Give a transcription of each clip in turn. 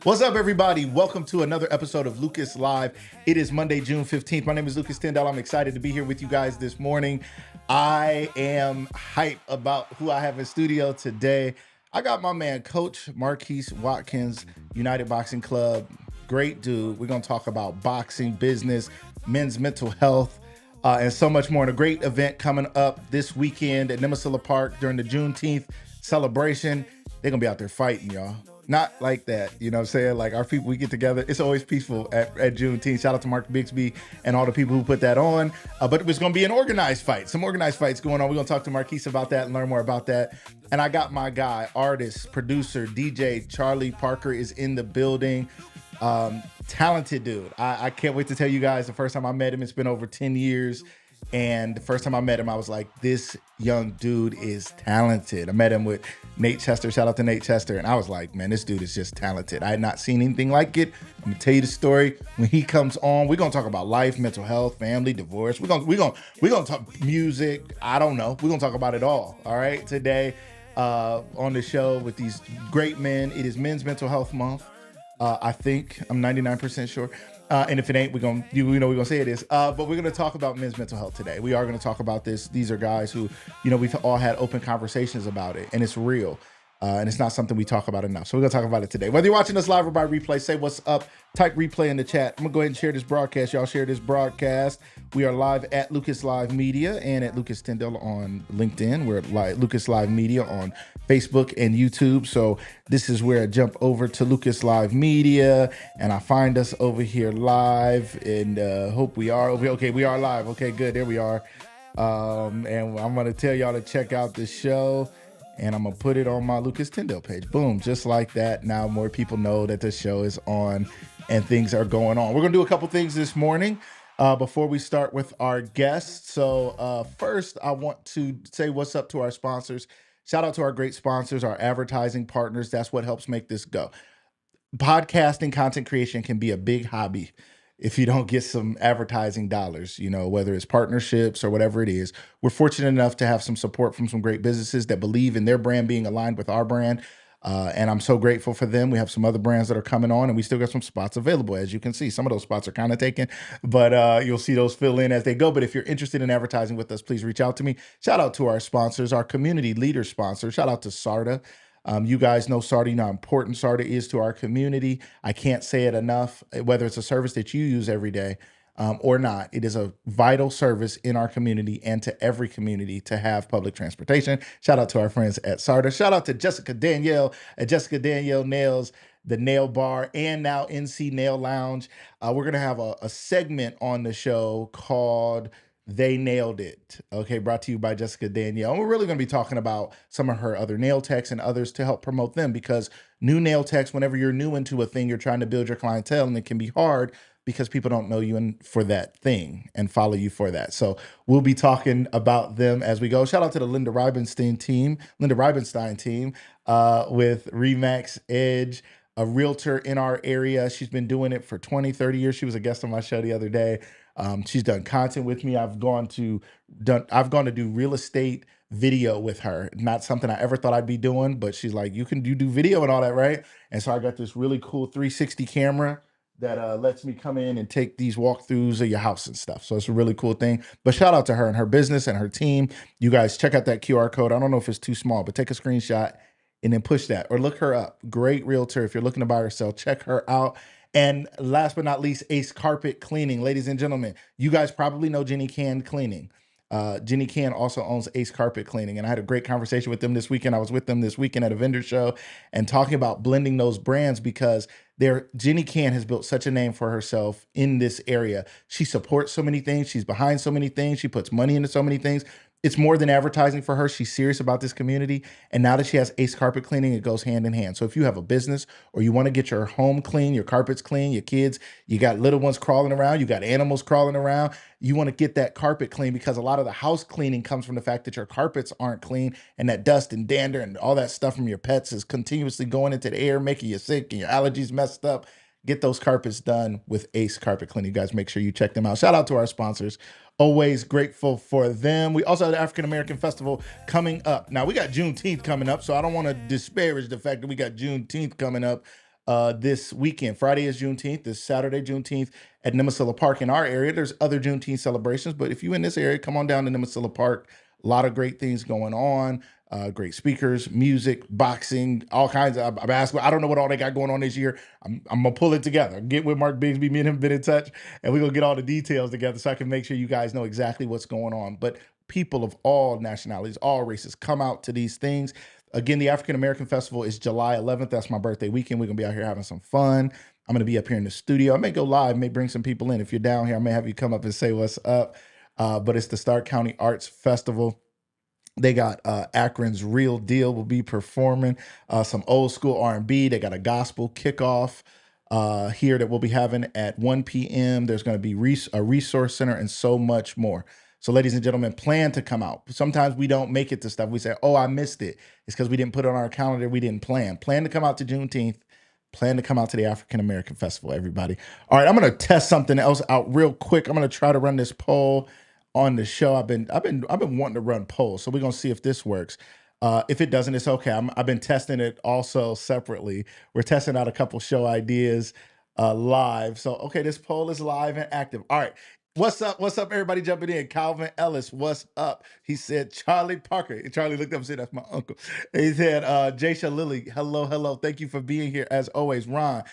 What's up, everybody? Welcome to another episode of Lucas Live. It is Monday, June 15th. My name is Lucas Tyndall. I'm excited to be here with you guys this morning. I am hyped about who I have in studio today. I got my man, Coach Markees Watkins, United Boxing Club. Great dude. We're going to talk about boxing, business, men's mental health, and so much more. And a great event coming up this weekend at Nemasilla Park during the Juneteenth celebration. They're going to be out there fighting, y'all. Not like that, you know what I'm saying? Like our people, we get together. It's always peaceful at Juneteenth. Shout out to Mark Bixby and all the people who put that on. But it was going to be an organized fight. Some organized fights going on. We're going to talk to Markees about that and learn more about that. And I got my guy, artist, producer, DJ, Charlee Parker is in the building. Talented dude. I can't wait to tell you guys the first time I met him. It's been over 10 years. And the first time I met him, I was like, this young dude is talented. I met him with Nate Chester. Shout out to Nate Chester. And I was like, man, this dude is just talented. I had not seen anything like it. I'm going to tell you the story. When he comes on, we're going to talk about life, mental health, family, divorce. We're going to talk music. I don't know. We're going to talk about it all. All right. Today on the show with these great men. It is Men's Mental Health Month. I think I'm 99% sure. And if it ain't, we're gonna say it is. But we're gonna talk about men's mental health today. We are gonna talk about this. These are guys who, we've all had open conversations about it, and it's real. And it's not something we talk about enough. So we're gonna talk about it today. Whether you're watching us live or by replay, say what's up, type replay in the chat. I'm gonna go ahead and share this broadcast. Y'all share this broadcast. We are live at Lucas Live Media and at Lucas Tyndall on LinkedIn. We're at Lucas Live Media on Facebook and YouTube. So this is where I jump over to Lucas Live Media and I find us over here live, and hope we are over here. Okay, we are live. Okay, good. There we are. And I'm gonna tell y'all to check out the show. And I'm going to put it on my Lucas Tyndall page. Boom, just like that. Now more people know that the show is on and things are going on. We're going to do a couple things this morning before we start with our guests. So first, I want to say what's up to our sponsors. Shout out to our great sponsors, our advertising partners. That's what helps make this go. Podcasting, content creation can be a big hobby if you don't get some advertising dollars, whether it's partnerships or whatever it is. We're fortunate enough to have some support from some great businesses that believe in their brand being aligned with our brand. And I'm so grateful for them. We have some other brands that are coming on, and we still got some spots available. As you can see, some of those spots are kind of taken, but you'll see those fill in as they go. But if you're interested in advertising with us, please reach out to me. Shout out to our sponsors, our community leader sponsors. Shout out to SARTA. You guys know SARTA, how important SARTA is to our community. I can't say it enough, whether it's a service that you use every day or not. It is a vital service in our community and to every community to have public transportation. Shout out to our friends at SARTA. Shout out to Jessica Danielle at Jessica Danielle Nails, the Nail Bar, and now NC Nail Lounge. We're going to have a segment on the show called They Nailed It. Okay, brought to you by Jessica Danielle. And we're really going to be talking about some of her other nail techs and others to help promote them, because new nail techs, whenever you're new into a thing, you're trying to build your clientele, and it can be hard because people don't know you for that thing and follow you for that. So we'll be talking about them as we go. Shout out to the Linda Reibenstein team with Remax Edge, a realtor in our area. She's been doing it for 20, 30 years. She was a guest on my show the other day. She's done content with me. I've gone to do real estate video with her. Not something I ever thought I'd be doing, but she's like, you do video and all that, right? And so I got this really cool 360 camera that lets me come in and take these walkthroughs of your house and stuff. So it's a really cool thing. But shout out to her and her business and her team. You guys check out that QR code. I don't know if it's too small, but take a screenshot and then push that or look her up. Great realtor. If you're looking to buy or sell, check her out. And last but not least, Ace Carpet Cleaning. Ladies and gentlemen, you guys probably know Jenny Can Cleaning. Jenny Can also owns Ace Carpet Cleaning, and I had a great conversation with them this weekend. I was with them this weekend at a vendor show and talking about blending those brands, because Jenny Can has built such a name for herself in this area. She supports so many things. She's behind so many things. She puts money into so many things. It's more than advertising for her. She's serious about this community. And now that she has Ace Carpet Cleaning, it goes hand in hand. So if you have a business or you want to get your home clean, your carpets clean, your kids, you got little ones crawling around, you got animals crawling around, you want to get that carpet clean, because a lot of the house cleaning comes from the fact that your carpets aren't clean, and that dust and dander and all that stuff from your pets is continuously going into the air, making you sick and your allergies messed up. Get those carpets done with Ace Carpet Cleaning. You guys make sure you check them out. Shout out to our sponsors. Always grateful for them. We also have the African American Festival coming up. Now, we got Juneteenth coming up, so I don't want to disparage the fact that we got Juneteenth coming up. this weekend. Friday is Juneteenth. This Saturday, Juneteenth at Nemasilla Park in our area. There's other Juneteenth celebrations, but if you're in this area, come on down to Nemasilla Park. A lot of great things going on. Great speakers, music, boxing, all kinds of basketball. I don't know what all they got going on this year. I'm gonna pull it together. Get with Mark Bigsby. Me and him been in touch, and we're gonna get all the details together so I can make sure you guys know exactly what's going on. But people of all nationalities, all races, come out to these things. Again, the African American Festival is July 11th. That's my birthday weekend. We're gonna be out here having some fun. I'm gonna be up here in the studio. I may go live, may bring some people in. If you're down here, I may have you come up and say what's up. But it's the Stark County Arts Festival. They got Akron's Real Deal will be performing some old school R&B. They got a gospel kickoff here that we'll be having at 1 p.m. There's going to be a resource center and so much more. So, ladies and gentlemen, plan to come out. Sometimes we don't make it to stuff. We say, oh, I missed it. It's because we didn't put it on our calendar. We didn't plan. Plan to come out to Juneteenth. Plan to come out to the African American Festival, everybody. All right, I'm going to test something else out real quick. I'm going to try to run this poll on the show. I've been wanting to run polls, so we're gonna see if this works. If it doesn't, it's okay. I've been testing it also separately. We're testing out a couple show ideas live. So okay, this poll is live and active. All right. What's up? What's up, everybody jumping in? Calvin Ellis, what's up? He said Charlee Parker. And Charlie looked up and said, that's my uncle. He said, Jasha Lilly, hello, hello. Thank you for being here as always. Ron,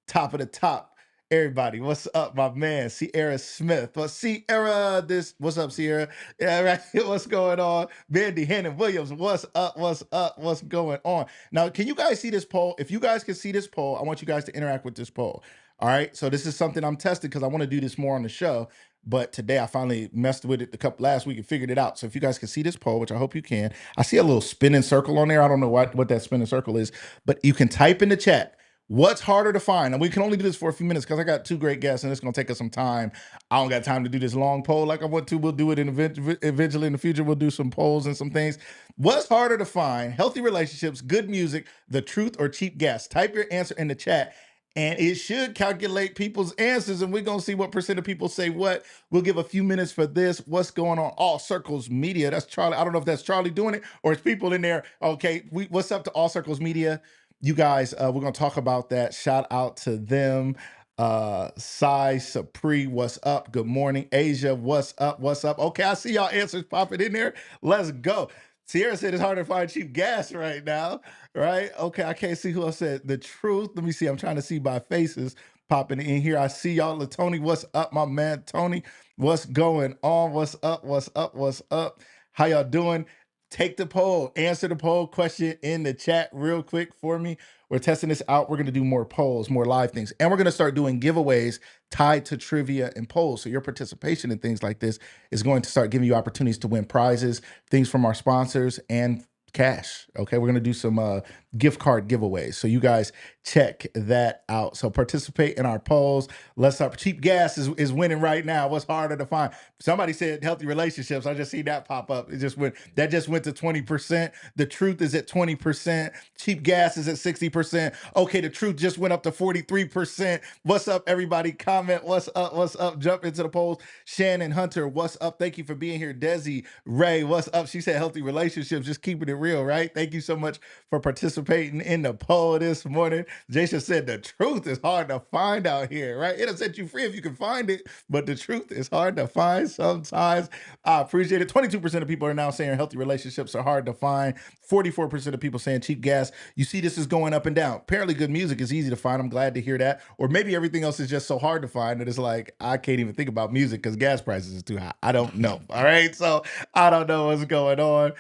top of the top. Everybody, what's up, my man? Sierra Smith. Well, Sierra, what's up, Sierra? Yeah, right. What's going on? Mandy Hannon Williams, what's up? What's up? What's going on? Now, can you guys see this poll? If you guys can see this poll, I want you guys to interact with this poll. All right. So this is something I'm testing because I want to do this more on the show. But today I finally messed with it last week and figured it out. So if you guys can see this poll, which I hope you can, I see a little spinning circle on there. I don't know what that spinning circle is, but you can type in the chat. What's harder to find? And we can only do this for a few minutes because I got two great guests and it's going to take us some time. I don't got time to do this long poll like I want to. We'll do it eventually in the future. We'll do some polls and some things. What's harder to find? Healthy relationships, good music, the truth, or cheap gas? Type your answer in the chat and it should calculate people's answers. And we're going to see what percent of people say what. We'll give a few minutes for this. What's going on? All Circles Media. That's Charlie. I don't know if that's Charlie doing it or it's people in there. Okay. What's up to All Circles Media? You guys, we're going to talk about that. Shout out to them. Sai Sapri, what's up? Good morning. Asia, what's up? What's up? Okay, I see y'all answers popping in there. Let's go. Sierra said it's hard to find cheap gas right now, right? Okay, I can't see who else said the truth. Let me see. I'm trying to see by faces popping in here. I see y'all. Tony, what's up, my man? Tony, what's going on? What's up? What's up? What's up? How y'all doing? Take the poll, answer the poll question in the chat real quick for me. We're testing this out. We're going to do more polls, more live things. And we're going to start doing giveaways tied to trivia and polls. So your participation in things like this is going to start giving you opportunities to win prizes, things from our sponsors, and cash. Okay, we're going to do some gift card giveaways. So you guys check that out. So participate in our polls. Let's start. Cheap gas is winning right now. What's harder to find? Somebody said healthy relationships. I just see that pop up. It just went to 20%. The truth is at 20%. Cheap gas is at 60%. Okay, the truth just went up to 43%. What's up, everybody? Comment. What's up? What's up? Jump into the polls. Shannon Hunter, what's up? Thank you for being here. Desi Ray, what's up? She said healthy relationships, just keeping it real, right? Thank you so much for participating in the poll this morning. Jason said the truth is hard to find out here, right? It'll set you free if you can find it, but the truth is hard to find sometimes. I appreciate it. 22% of people are now saying healthy relationships are hard to find. 44% of people saying cheap gas. You see, this is going up and down. Apparently, good music is easy to find. I'm glad to hear that. Or maybe everything else is just so hard to find that it's like, I can't even think about music because gas prices is too high. I don't know. All right. So I don't know what's going on.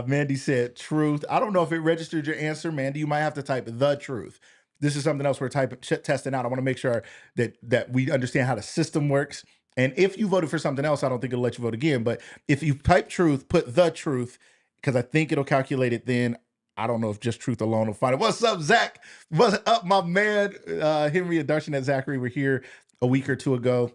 Mandy said truth. I don't know if it registered your answer, Mandy. You might have to type the truth. This is something else we're testing out. I want to make sure that we understand how the system works. And if you voted for something else, I don't think it'll let you vote again. But if you type truth, put the truth, because I think it'll calculate it then. I don't know if just truth alone will find it. What's up, Zach? What's up, my man? Henry and Darshan and Zachary were here a week or two ago.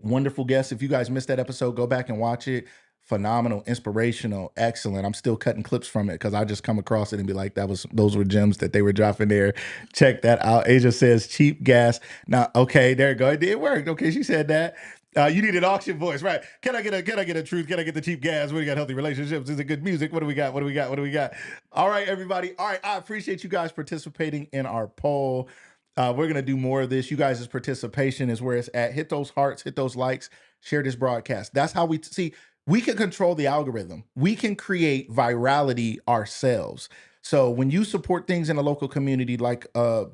Wonderful guests. If you guys missed that episode, go back and watch it. Phenomenal, inspirational, excellent. I'm still cutting clips from it because I just come across it and be like, those were gems that they were dropping there. Check that out. Asia says cheap gas. Now, okay, there you go. It did work. Okay, she said that. You need an auction voice, right? Can I get a truth? Can I get the cheap gas? What do you got? Healthy relationships? Is it good music? What do we got? What do we got? What do we got? All right, everybody. All right, I appreciate you guys participating in our poll. We're gonna do more of this. You guys' participation is where it's at. Hit those hearts, hit those likes, share this broadcast. That's how we see. We can control the algorithm. We can create virality ourselves. So when you support things in a local community like a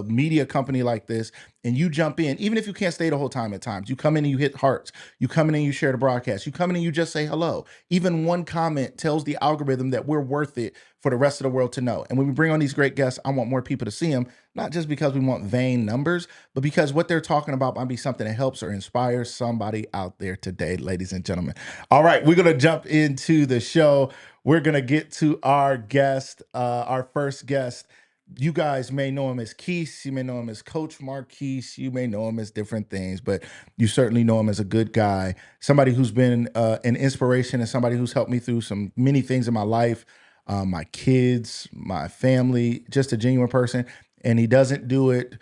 media company like this, and you jump in, even if you can't stay the whole time at times, you come in and you hit hearts, you come in and you share the broadcast, you come in and you just say hello. Even one comment tells the algorithm that we're worth it for the rest of the world to know. And when we bring on these great guests, I want more people to see them, not just because we want vain numbers, but because what they're talking about might be something that helps or inspires somebody out there today, ladies and gentlemen. All right, we're going to jump into the show. We're going to get to our guest, our first guest. You guys may know him as Keith. You may know him as Coach Markees. You may know him as different things, but you certainly know him as a good guy, somebody who's been an inspiration and somebody who's helped me through many things in my life, my kids, my family, just a genuine person. And he doesn't do it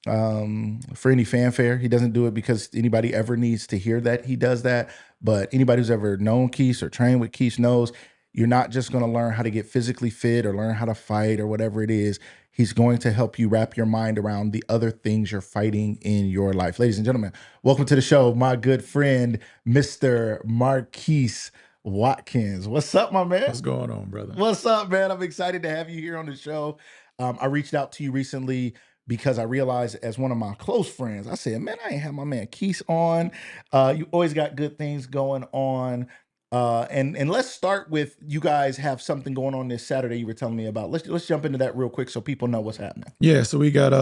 for any fanfare. He doesn't do it because anybody ever needs to hear that he does that. But anybody who's ever known Keith or trained with Keith knows you're not just going to learn how to get physically fit or learn how to fight or whatever it is. He's going to help you wrap your mind around the other things you're fighting in your life. Ladies and gentlemen, welcome to the show, my good friend, Mr. Markees Watkins. What's up, my man? What's going on, brother? What's up, man? I'm excited to have you here on the show. I reached out to you recently because I realized, as one of my close friends, I said, man, I ain't have my man Keith on. You always got good things going on. And let's start with, you guys have something going on this Saturday you were telling me about. Let's jump into that real quick so people know what's happening. Yeah, so we got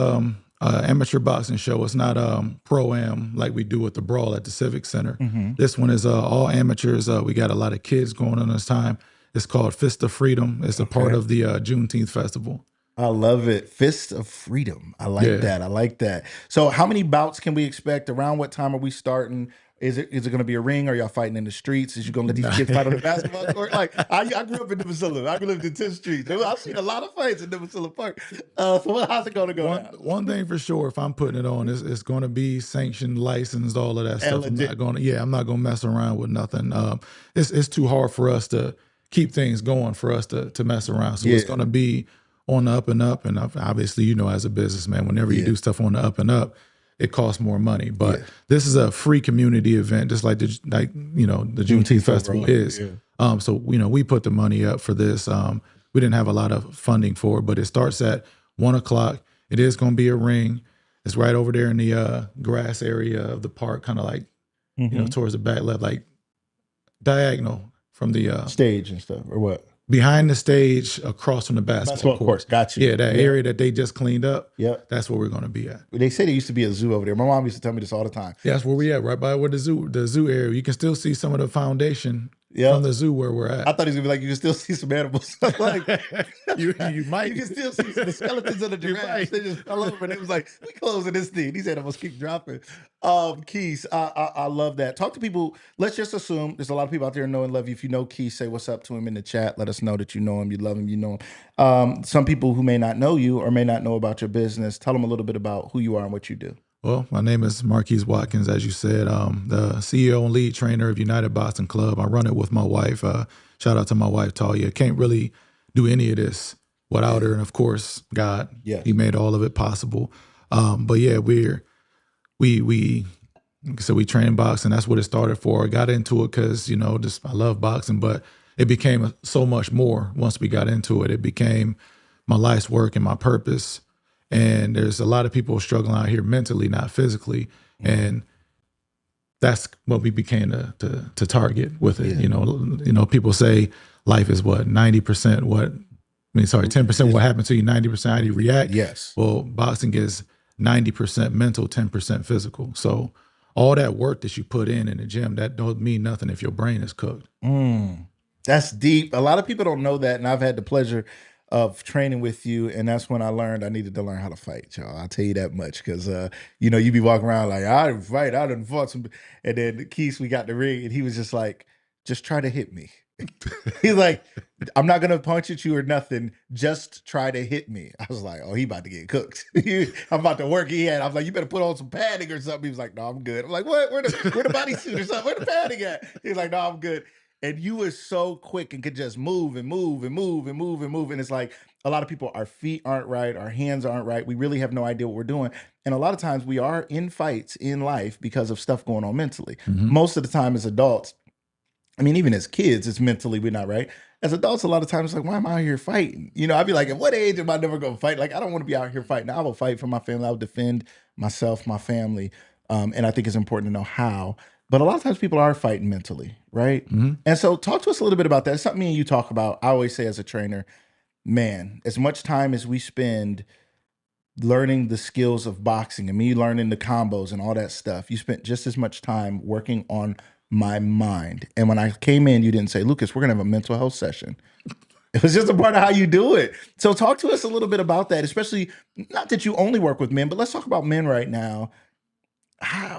amateur boxing show. It's not pro-am like we do with the Brawl at the Civic Center. Mm-hmm. This one is all amateurs. We got a lot of kids going on this time. It's called Fist of Freedom. It's a part of the Juneteenth festival. I love it. Fist of Freedom. I like that. I like that. So how many bouts can we expect? Around what time are we starting? Is it going to be a ring? Are y'all fighting in the streets? Is you going to let these kids fight on the basketball court? Like, I grew up in the facility. I lived in 10th Street. I've seen a lot of fights in the facility park. So how's it going to go? One thing for sure, if I'm putting it on, it's going to be sanctioned, licensed, all of that stuff. I'm not going to mess around with nothing. It's too hard for us to keep things going for us to mess around. So it's going to be on the up and up. And obviously, you know, as a businessman, whenever you do stuff on the up and up, it costs more money. But this is a free community event, just like the Juneteenth Festival is. So we put the money up for this. We didn't have a lot of funding for it, but it starts at 1 o'clock. It is going to be a ring. It's right over there in the grass area of the park, kind of like towards the back left, like diagonal from the stage and stuff, or what? Behind the stage, across from the basketball court. Got you. Yeah, that area that they just cleaned up. Yep. That's where we're going to be at. They say there used to be a zoo over there. My mom used to tell me this all the time. Yeah, that's where we at, right by where the zoo area. You can still see some of the foundation from the zoo where we're at. I thought he was going to be like, you can still see some animals. Like, you might. You can still see the skeletons of the giraffes. They just fell over and it was like, we closing this thing. These animals keep dropping. Keith, I love that. Talk to people. Let's just assume there's a lot of people out there who know and love you. If you know Keith, say what's up to him in the chat. Let us know that you know him, you love him, you know him. Some people who may not know you or may not know about your business, tell them a little bit about who you are and what you do. Well, my name is Markees Watkins, as you said. The CEO and lead trainer of United Boxing Club. I run it with my wife. Shout out to my wife, Talia. Can't really do any of this without her. And of course, God, he made all of it possible. But yeah, we train boxing. That's what it started for. I got into it because, I love boxing, but it became so much more once we got into it. It became my life's work and my purpose. And there's a lot of people struggling out here mentally, not physically. And that's what we became to target with it. People say life is 90% 10% what happened to you, 90% how you react. Yes. Well, boxing is 90% mental, 10% physical. So all that work that you put in the gym, that don't mean nothing if your brain is cooked. That's deep. A lot of people don't know that. And I've had the pleasure of training with you, and that's when I learned I needed to learn how to fight, y'all. I'll tell you that much, because you be walking around like, I didn't fight, I didn't fought some, and then Keith, we got the ring, and he was just like, just try to hit me. He's like, I'm not gonna punch at you or nothing. Just try to hit me. I was like, oh, he about to get cooked. I'm about to work. I'm like, you better put on some padding or something. He was like, no, I'm good. I'm like, what? Where the bodysuit or something? Where the padding at? He's like, no, I'm good. And you were so quick and could just move and move and move and move and move. And it's like a lot of people, our feet aren't right, our hands aren't right. We really have no idea what we're doing. And a lot of times we are in fights in life because of stuff going on mentally. Most of the time as adults, I mean, even as kids, it's mentally we're not right. As adults, a lot of times it's like, why am I out here fighting? You know, I'd be like, at what age am I never going to fight? Like, I don't want to be out here fighting. I will fight for my family. I will defend myself, my family. And I think it's important to know how. But a lot of times people are fighting mentally, right? And so talk to us a little bit about that. It's something me and you talk about. I always say as a trainer, man, as much time as we spend learning the skills of boxing and me learning the combos and all that stuff, you spent just as much time working on my mind. And when I came in, you didn't say, Lucas, we're going to have a mental health session. It was just a part of how you do it. So talk to us a little bit about that, especially not that you only work with men, but let's talk about men right now.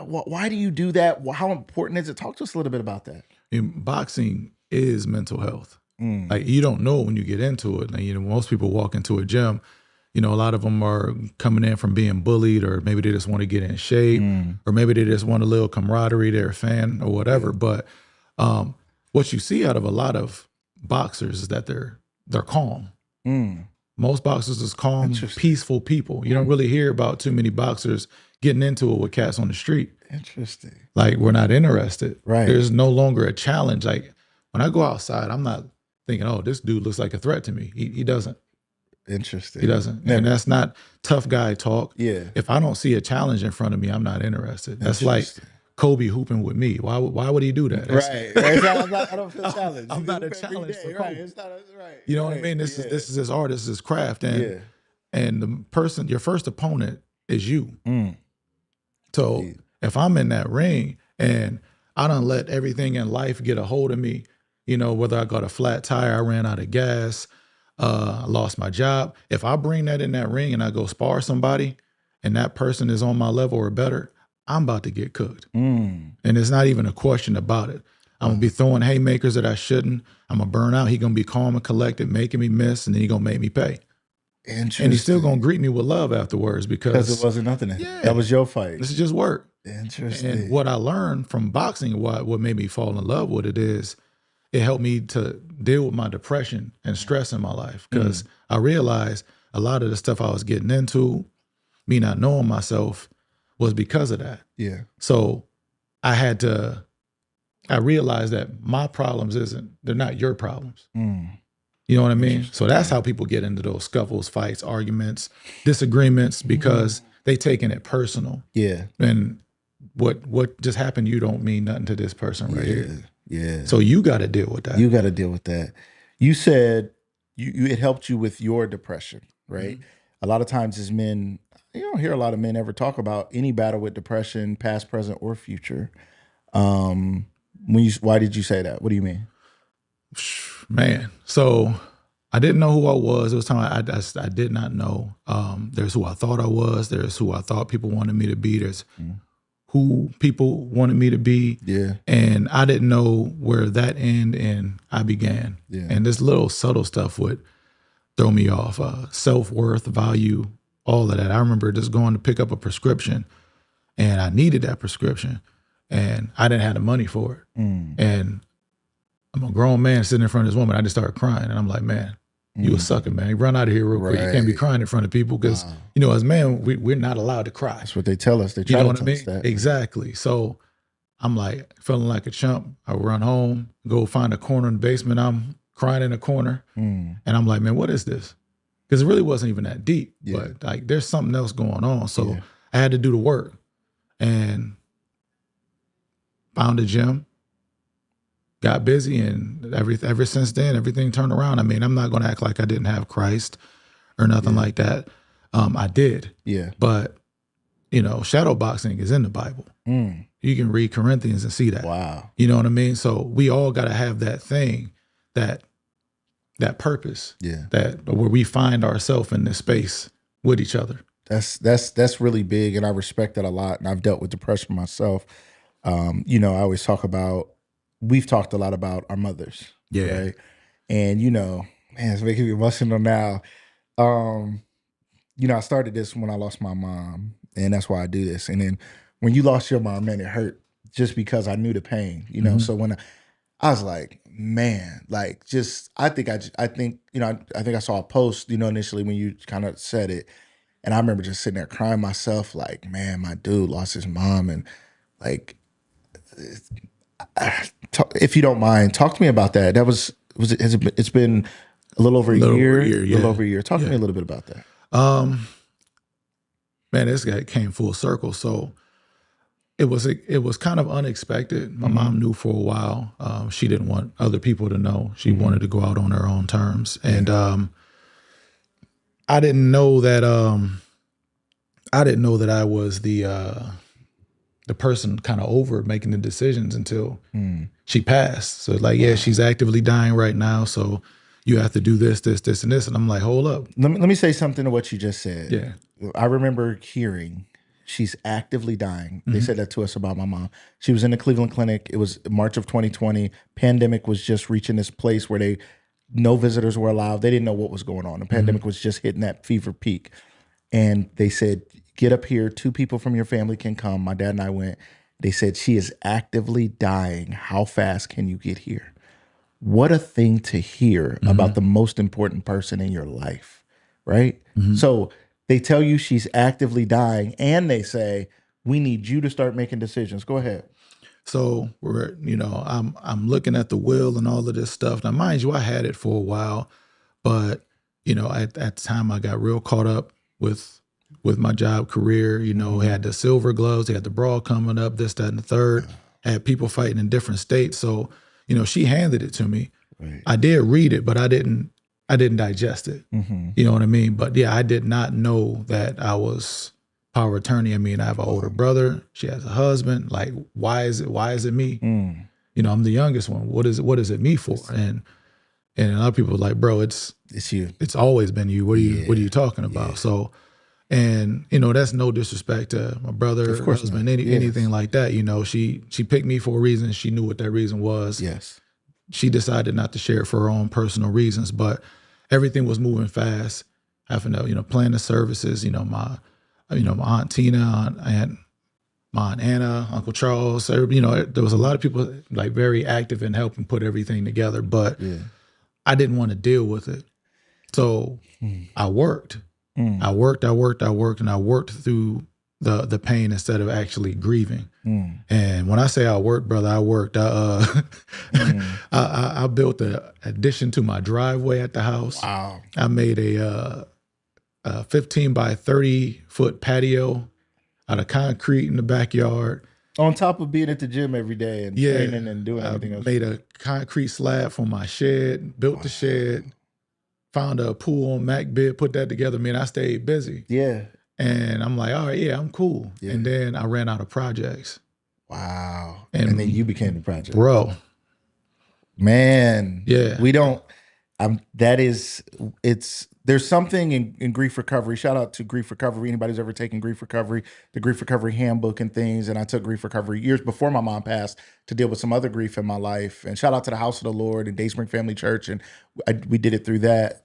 Why do you do that? How important is it? Talk to us a little bit about that. Boxing is mental health. Like, you don't know when you get into it. Like, you know, most people walk into a gym, you know, a lot of them are coming in from being bullied, or maybe they just want to get in shape, or maybe they just want a little camaraderie, they're a fan or whatever. But what you see out of a lot of boxers is that they're calm. Most boxers is calm, peaceful people. You don't really hear about too many boxers getting into it with cats on the street. Interesting. Like, we're not interested. Right. There's no longer a challenge. Like, when I go outside, I'm not thinking, oh, this dude looks like a threat to me. He doesn't. Interesting. He doesn't. Never. And that's not tough guy talk. Yeah. If I don't see a challenge in front of me, I'm not interested. That's like Kobe hooping with me. Why would he do that? Right. I don't feel challenged. I'm not a challenge for Kobe. Right. It's not right. You know what I mean? This is his art. This is his craft. And the person, your first opponent is you. So if I'm in that ring and I done let everything in life get a hold of me, you know, whether I got a flat tire, I ran out of gas, I lost my job. If I bring that in that ring and I go spar somebody and that person is on my level or better, I'm about to get cooked. And it's not even a question about it. I'm going to be throwing haymakers that I shouldn't. I'm going to burn out. He going to be calm and collected, making me miss, and then he going to make me pay. Interesting. And he's still going to greet me with love afterwards because it wasn't nothing. That was your fight. This is just work. Interesting. And what I learned from boxing, what made me fall in love with it is, it helped me to deal with my depression and stress in my life, because I realized a lot of the stuff I was getting into, me not knowing myself, was because of that. Yeah. So I realized that my problems they're not your problems. You know what I mean? So that's how people get into those scuffles, fights, arguments, disagreements, because they taking it personal. Yeah. And what just happened, you don't mean nothing to this person right here. Yeah. So you got to deal with that. You got to deal with that. You said it helped you with your depression, right? A lot of times as men, you don't hear a lot of men ever talk about any battle with depression, past, present, or future. Why did you say that? What do you mean? Man, so I didn't know who I was. It was time I did not know. There's who I thought I was. There's who I thought people wanted me to be. There's who people wanted me to be. Yeah. And I didn't know where that ended and I began. Yeah. And this little subtle stuff would throw me off. Self-worth, value, all of that. I remember just going to pick up a prescription, and I needed that prescription, and I didn't have the money for it. And I'm a grown man sitting in front of this woman. I just started crying, and I'm like, man, you a sucker, man. You run out of here real quick. You can't be crying in front of people because, you know, as men, we're not allowed to cry. That's what they tell us. They try to tell us that. Exactly. So I'm like, feeling like a chump. I run home, go find a corner in the basement. I'm crying in a corner. And I'm like, man, what is this? Because it really wasn't even that deep. But like, there's something else going on. So I had to do the work and found a gym. Got busy, and ever since then, everything turned around. I mean, I'm not going to act like I didn't have Christ or nothing like that. I did. Yeah. But, you know, shadow boxing is in the Bible. You can read Corinthians and see that. Wow. You know what I mean? So we all got to have that thing, that purpose. Yeah. That where we find ourselves in this space with each other. That's really big, and I respect that a lot. And I've dealt with depression myself. You know, I always talk about we've talked a lot about our mothers, Yeah. right? And man, it's making me emotional now. Um, I started this when I lost my mom, and that's why I do this. And then when you lost your mom, man, it hurt just because I knew the pain, So when I was like, man, like just I think I think I think I saw a post, initially when you kind of said it, and I remember just sitting there crying myself, like, man, my dude lost his mom, and like, if you don't mind, talk to me about that. That was it? It's been a little over A a little over a year, year, a little yeah. over a year. Talk to Yeah. me a little bit about that. Man, this guy came full circle. So it was kind of unexpected. My mom knew for a while. She didn't want other people to know. She wanted to go out on her own terms, and I didn't know that. I didn't know that I was the person kind of over making the decisions until she passed. So like, yeah, she's actively dying right now. So you have to do this, this, this, and this. And I'm like, hold up. Let me say something to what you just said. Yeah. I remember hearing she's actively dying. They said that to us about my mom. She was in the Cleveland Clinic. It was March of 2020. Pandemic was just reaching this place where no visitors were allowed. They didn't know what was going on. The pandemic was just hitting that fever peak. And they said, get up here. 2 people from your family can come. My dad and I went. They said, she is actively dying. How fast can you get here? What a thing to hear about the most important person in your life, right? So they tell you she's actively dying, and they say, we need you to start making decisions. Go ahead. So I'm looking at the will and all of this stuff. Now, mind you, I had it for a while, but at the time I got real caught up with my job career. Had the silver gloves, had the brawl coming up, this, that, and the third. Had people fighting in different states. So, she handed it to me. Right. I did read it, but I didn't digest it. You know what I mean? But yeah, I did not know that I was power of attorney. I mean, I have an older brother. She has a husband. Like, why is it me? I'm the youngest one. What is it me for? And a lot of people are like, bro, it's you. It's always been you. What are you talking about? So, and that's no disrespect to my brother, Of course husband, not. anything like that. She picked me for a reason. She knew what that reason was. Yes. She decided not to share it for her own personal reasons, but everything was moving fast. Having to, plan the services, my Aunt Tina, my Aunt Anna, Uncle Charles, there was a lot of people like very active in helping put everything together, but I didn't want to deal with it. So I worked. I worked, and I worked through the pain instead of actually grieving. And when I say I worked, brother, I worked. I built an addition to my driveway at the house. Wow. I made a 15 by 30 foot patio out of concrete in the backyard. On top of being at the gym every day and training and doing everything else. Made a concrete slab for my shed, built the shed, found a pool on MacBid, put that together. Man, I stayed busy. Yeah. And I'm like, all right, yeah, I'm cool. Yeah. And then I ran out of projects. Wow. And then you became the project. Bro. Man. Yeah. We don't, there's something in grief recovery. Shout out to grief recovery. Anybody who's ever taken grief recovery, the grief recovery handbook and things. And I took grief recovery years before my mom passed to deal with some other grief in my life. And shout out to the House of the Lord and Dayspring Family Church. And we did it through that.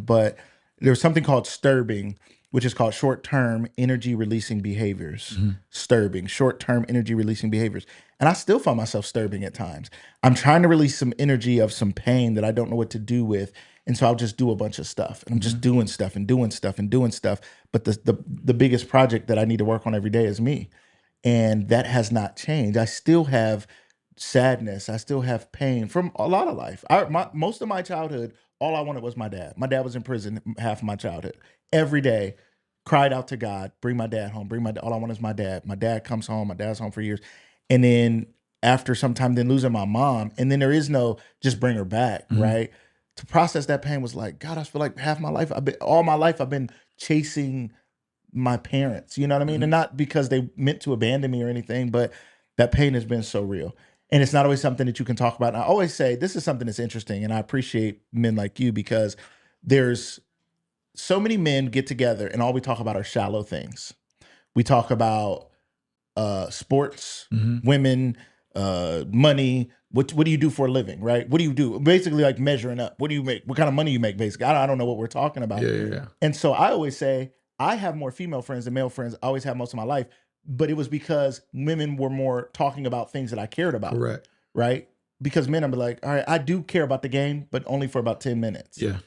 But there's something called Sturbing, which is called short-term energy releasing behaviors. Sturbing, short-term energy releasing behaviors. And I still find myself sturbing at times. I'm trying to release some energy of some pain that I don't know what to do with. And so I'll just do a bunch of stuff. And I'm just doing stuff and doing stuff and doing stuff. But the biggest project that I need to work on every day is me. And that has not changed. I still have sadness. I still have pain from a lot of life. Most of my childhood, all I wanted was my dad. My dad was in prison half of my childhood. Every day, cried out to God, bring my dad home. All I want is my dad. My dad comes home. My dad's home for years. And then after some time, then losing my mom. And then there is no just bring her back, right? To process that pain was like, God, I feel like all my life I've been chasing my parents, you know what I mean? And not because they meant to abandon me or anything, but that pain has been so real. And it's not always something that you can talk about. And I always say, this is something that's interesting. And I appreciate men like you because there's so many men get together and all we talk about are shallow things. We talk about sports, women, money. What do you do for a living, right? What do you do? Basically, like measuring up. What do you make? What kind of money you make? Basically, I don't know what we're talking about. Yeah. And so I always say I have more female friends than male friends. I always have most of my life, but it was because women were more talking about things that I cared about. Correct. Right? Because men, I'm like, all right, I do care about the game, but only for about 10 minutes. Yeah.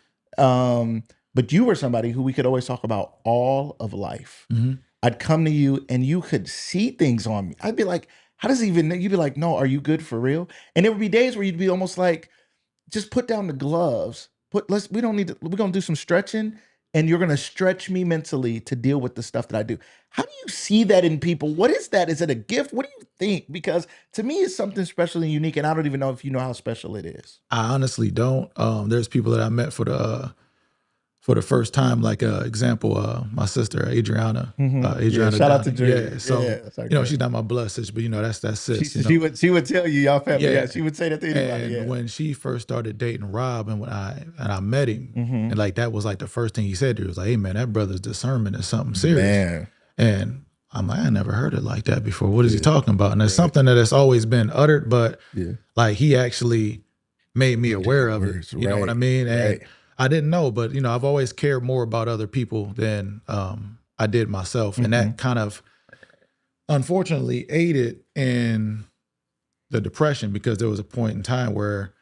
But you were somebody who we could always talk about all of life. Mm-hmm. I'd come to you and you could see things on me. I'd be like, how does he even, you'd be like, no, are you good for real? And there would be days where you'd be almost like, just put down the gloves. We're going to do some stretching and you're going to stretch me mentally to deal with the stuff that I do. How do you see that in people? What is that? Is it a gift? What do you think? Because to me, it's something special and unique. And I don't even know if you know how special it is. I honestly don't. There's people that I met for the first time, like example, my sister Adriana. Adriana, shout out to Dre. Yeah, so she's not my blood sister, but that's sis. She would tell you y'all family. Yeah, she would say that to anybody. And when she first started dating Rob, and when I met him, and like that was like the first thing he said to her, he was like, "Hey man, that brother's discernment is something serious." Man. And I'm like, I never heard it like that before. What is he talking about? And it's something that has always been uttered, but like he actually made me aware of it. You know what I mean? And I didn't know, but I've always cared more about other people than I did myself. And that kind of unfortunately aided in the depression, because there was a point in time where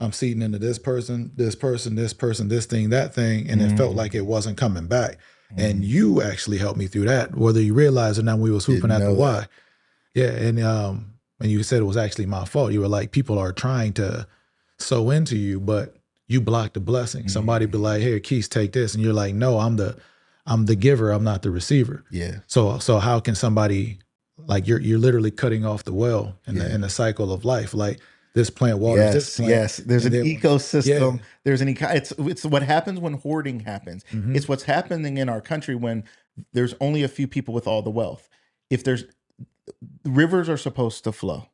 I'm seeding into this person, this thing, that thing, and it felt like it wasn't coming back. And you actually helped me through that, whether you realize or not. We was hooping at the Y. Yeah, and you said it was actually my fault. You were like, people are trying to sow into you, but you block the blessing. Somebody be like, "Here, Keith, take this," and you're like, "No, I'm the giver. I'm not the receiver." Yeah. So how can somebody, like, you're literally cutting off the well in the cycle of life, like. This plant waters this plant. Yes, there's an ecosystem. There's it's what happens when hoarding happens. It's what's happening in our country when there's only a few people with all the wealth. If rivers are supposed to flow.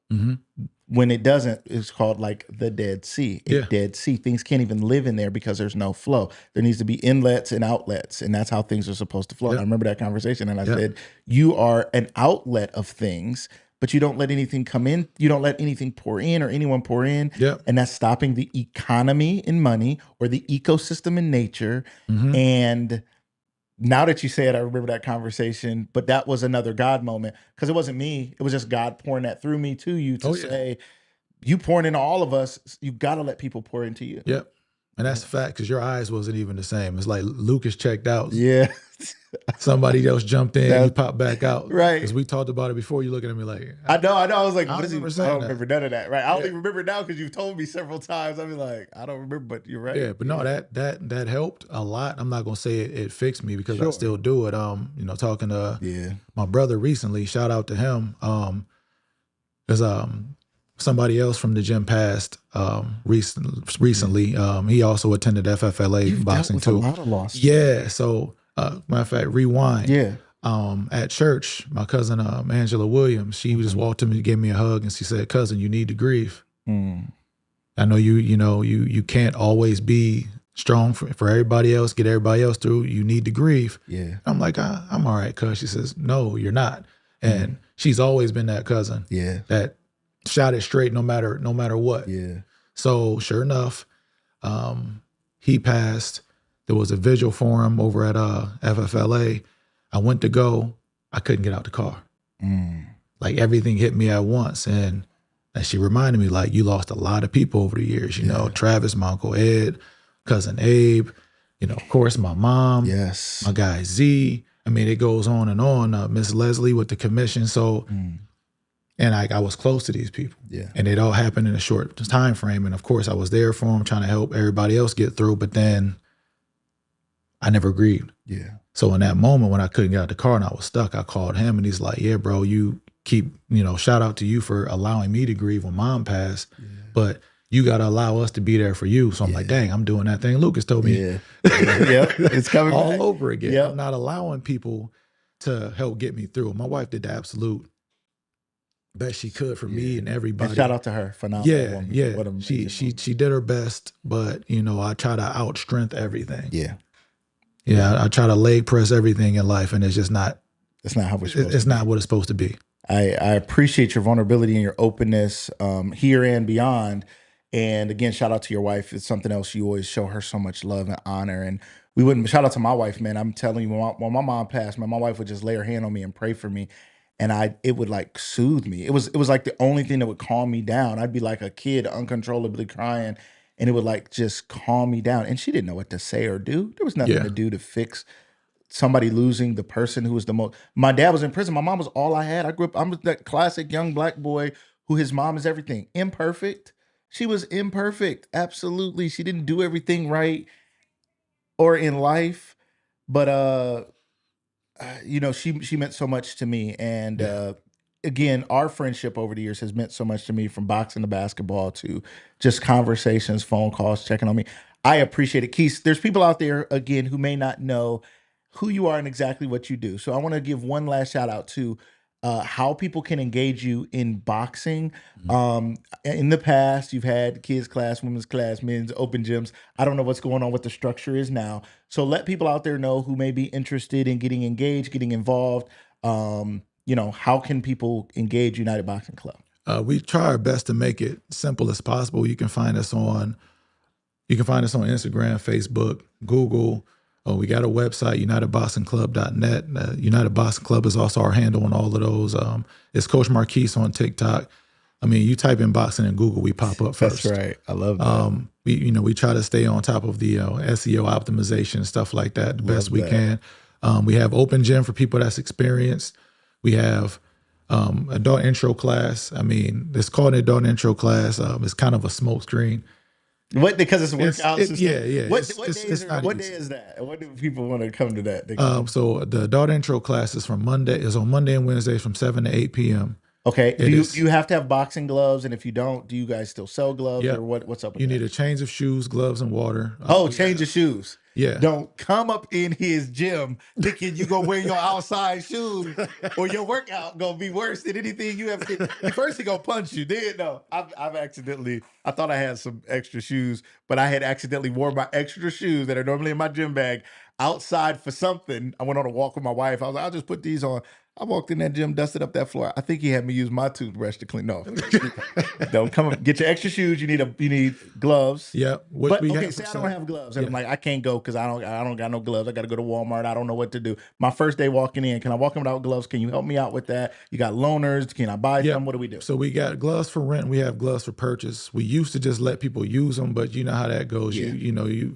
When it doesn't, it's called like the Dead Sea. Dead Sea. Things can't even live in there because there's no flow. There needs to be inlets and outlets, and that's how things are supposed to flow. And I remember that conversation, and I said, you are an outlet of things, but you don't let anything come in. You don't let anything pour in or anyone pour in. And that's stopping the economy in money or the ecosystem in nature. And now that you say it, I remember that conversation, but that was another God moment, because it wasn't me. It was just God pouring that through me to you to say, you pouring into all of us, you got to let people pour into you. Yep. And that's a fact, because your eyes wasn't even the same. It's like Lucas checked out. Yeah. Somebody else jumped in, you popped back out. Right. Because we talked about it before. You looking at me like, I know. I was like, what is he? I don't that. remember none of that. Right. I don't even remember now, because you've told me several times. I'll be like, I don't remember, but you're right. Yeah, but no, that helped a lot. I'm not gonna say it fixed me, because I still do it. Talking to my brother recently, shout out to him. Because somebody else from the gym passed recently. He also attended FFLA boxing too. A lot of loss. Yeah. So matter of fact, rewind. Yeah. At church, my cousin Angela Williams, she just walked to me, gave me a hug, and she said, "Cousin, you need to grieve. I know you can't always be strong for everybody else, get everybody else through. You need to grieve." Yeah. I'm like, I'm all right, cuz. She says, "No, you're not." And she's always been that cousin. Yeah. That shot it straight no matter what. Yeah. So sure enough, he passed. There was a vigil for him over at FFLA. I went to go. I couldn't get out the car. Like everything hit me at once. And she reminded me, like, you lost a lot of people over the years. You know, Travis, my Uncle Ed, cousin Abe, of course, my mom, my guy Z. I mean, it goes on and on. Miss Leslie with the commission. So, and I was close to these people. Yeah. And it all happened in a short time frame. And of course, I was there for them, trying to help everybody else get through. But then I never grieved. Yeah. So in that moment when I couldn't get out the car and I was stuck, I called him and he's like, "Yeah, bro, you keep, shout out to you for allowing me to grieve when mom passed. But you got to allow us to be there for you." So I'm like, dang, I'm doing that thing Lucas told me. Yeah. It's coming all back. over again. I'm not allowing people to help get me through. My wife did the absolute best she could for me and everybody. And shout out to her for not. She did her best, but I try to outstrength everything. I try to leg press everything in life, and it's just not. It's not how we're supposed. It's not what it's supposed to be. I appreciate your vulnerability and your openness here and beyond. And again, shout out to your wife. It's something else. You always show her so much love and honor. And we wouldn't shout out to my wife, man. I'm telling you, when my mom passed, man, my wife would just lay her hand on me and pray for me. And it would like soothe me. It was like the only thing that would calm me down. I'd be like a kid uncontrollably crying, and it would like just calm me down. And she didn't know what to say or do. There was nothing Yeah. to do to fix somebody losing the person who was the most. My dad was in prison. My mom was all I had. I grew up. I'm that classic young black boy who his mom is everything. Imperfect. She was imperfect. Absolutely. She didn't do everything right or in life, but she meant so much to me. And Yeah. again, our friendship over the years has meant so much to me, from boxing to basketball to just conversations, phone calls, checking on me. I appreciate it. Keith, there's people out there, again, who may not know who you are and exactly what you do. So I want to give one last shout out to how people can engage you in boxing. Mhm. In the past, you've had kids class, women's class, men's open gyms. I don't know what's going on, what the structure is now. So let people out there know who may be interested in getting engaged, getting involved. How can people engage United Boxing Club? We try our best to make it simple as possible. You can find us on Instagram, Facebook, Google. Oh, we got a website, unitedboxingclub.net. United Boxing Club is also our handle on all of those. It's Coach Markees on TikTok. I mean, you type in boxing in Google, we pop up first. That's right. I love that. We try to stay on top of the SEO optimization and stuff like that the best we can. We have open gym for people that's experienced. We have adult intro class. I mean, it's called an adult intro class. It's kind of a smoke screen. What, because it's workouts? Yeah. What It's not what day easy. is that? What do people want to come to that? So the adult intro class is on Monday and Wednesdays from 7 to 8 p.m. Okay. It is. Do you have to have boxing gloves? And if you don't, do you guys still sell gloves, Yeah. or what's up with You that? need a change of shoes, gloves, and water. Oh, change of shoes. Yeah. Don't come up in his gym thinking you gonna wear your outside shoes or your workout gonna be worse than anything you ever did. First he gonna punch you. Then no, I've accidentally, I thought I had some extra shoes, but I had accidentally wore my extra shoes that are normally in my gym bag outside for something. I went on a walk with my wife. I was like, I'll just put these on. I walked in that gym, dusted up that floor. I think he had me use my toothbrush to clean. No, don't come up. Get your extra shoes. You need gloves. Yeah. But okay, say I don't have gloves, and I'm like, I can't go because I don't got no gloves. I got to go to Walmart. I don't know what to do. My first day walking in, can I walk in without gloves? Can you help me out with that? You got loaners? Can I buy some? What do we do? So we got gloves for rent. We have gloves for purchase. We used to just let people use them, but you know how that goes. Yeah.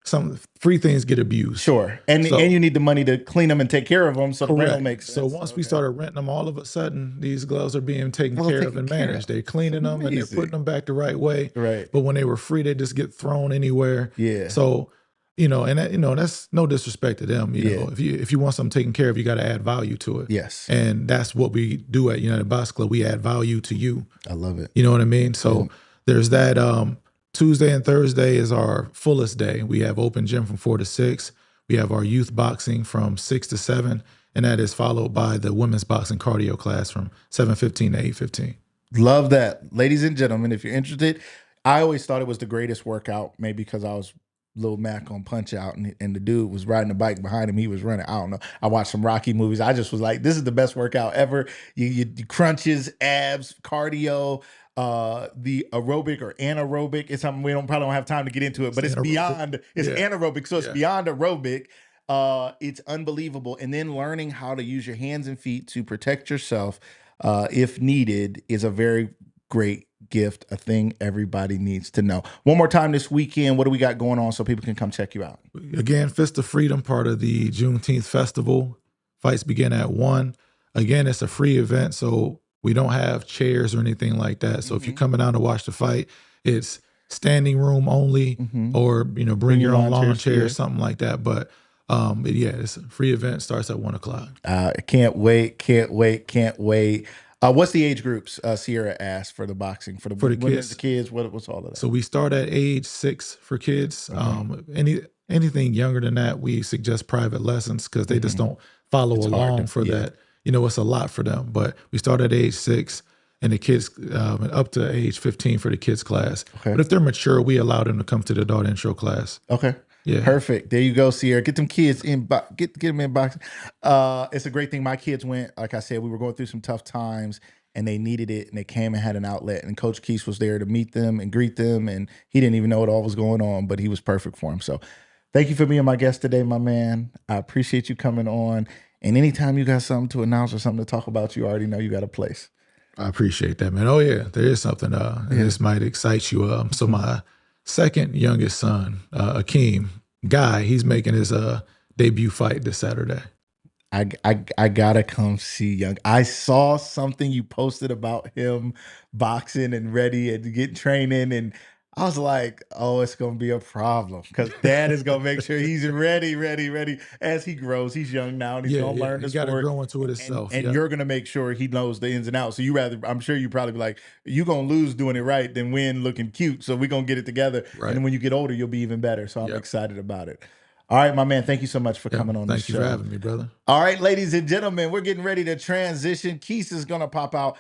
Some free things get abused. Sure, and you need the money to clean them and take care of them, so the rental makes sense. So once we started renting them, all of a sudden these gloves are being taken care of and managed. They're cleaning them and they're putting them back the right way. Right. But when they were free, they just get thrown anywhere. Yeah. So that's no disrespect to them. You know, if you want something taken care of, you got to add value to it. Yes. And that's what we do at United Box Club. We add value to you. I love it. You know what I mean? So there's that. Tuesday and Thursday is our fullest day. We have open gym from 4 to 6. We have our youth boxing from 6 to 7, and that is followed by the women's boxing cardio class from 7:15 to 8:15. Love that. Ladies and gentlemen, if you're interested, I always thought it was the greatest workout, maybe because I was Lil Mac on Punch Out, and the dude was riding a bike behind him. He was running. I don't know. I watched some Rocky movies. I just was like, this is the best workout ever. You crunches, abs, cardio, the aerobic or anaerobic. It's something we probably don't have time to get into it, but it's beyond. It's anaerobic, so it's beyond aerobic. It's unbelievable. And then learning how to use your hands and feet to protect yourself, if needed, is a very great gift, a thing everybody needs to know. One more time this weekend, what do we got going on so people can come check you out? Again, Fist of Freedom, part of the Juneteenth festival. Fights begin at 1. Again, it's a free event, so we don't have chairs or anything like that. So if you're coming out to watch the fight, it's standing room only, or bring your own lawn chair, something like that. But it's a free event. Starts at 1 o'clock. Can't wait. What's the age groups Sierra asked for the boxing for the kids? The kids. What's all of that? So we start at age 6 for kids. Anything younger than that, we suggest private lessons because they just don't follow along for that. It's a lot for them. But we start at age 6, and the kids up to age 15 for the kids class. Okay. But if they're mature, we allow them to come to the adult intro class. Okay. Yeah. Perfect. There you go, Sierra. Get them kids in. Get them in boxing. It's a great thing. My kids went. Like I said, we were going through some tough times, and they needed it, and they came and had an outlet. And Coach Keese was there to meet them and greet them, and he didn't even know what all was going on, but he was perfect for him. So, thank you for being my guest today, my man. I appreciate you coming on. And anytime you got something to announce or something to talk about, you already know you got a place. I appreciate that, man. Oh yeah, there is something. This might excite you. So my second youngest son, Akeem Guy, he's making his debut fight this Saturday. I gotta come see Young. I saw something you posted about him boxing and ready and get training, and I was like, oh, it's gonna be a problem because Dad is gonna make sure he's ready as he grows. He's young now and he's gonna learn the sport. Got to grow into it and, himself. and you're gonna make sure he knows the ins and outs. So I'm sure you probably be like, you gonna lose doing it right than win looking cute. So we're gonna get it together, Right. and then when you get older, you'll be even better. So I'm excited about it. All right, my man. Thank you so much for coming on the show. Thank you for having me, brother. All right, ladies and gentlemen, we're getting ready to transition. Keese is going to pop out.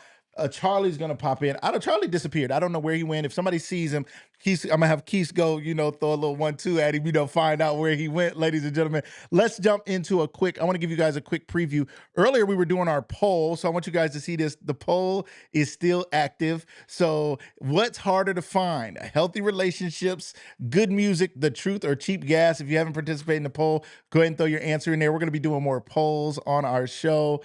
Charlie's going to pop in. Charlie disappeared. I don't know where he went. If somebody sees him, I'm going to have Keese go, throw a little 1-2 at him, find out where he went, ladies and gentlemen. Let's jump into I want to give you guys a quick preview. Earlier, we were doing our poll, so I want you guys to see this. The poll is still active. So what's harder to find? Healthy relationships, good music, the truth, or cheap gas? If you haven't participated in the poll, go ahead and throw your answer in there. We're going to be doing more polls on our show.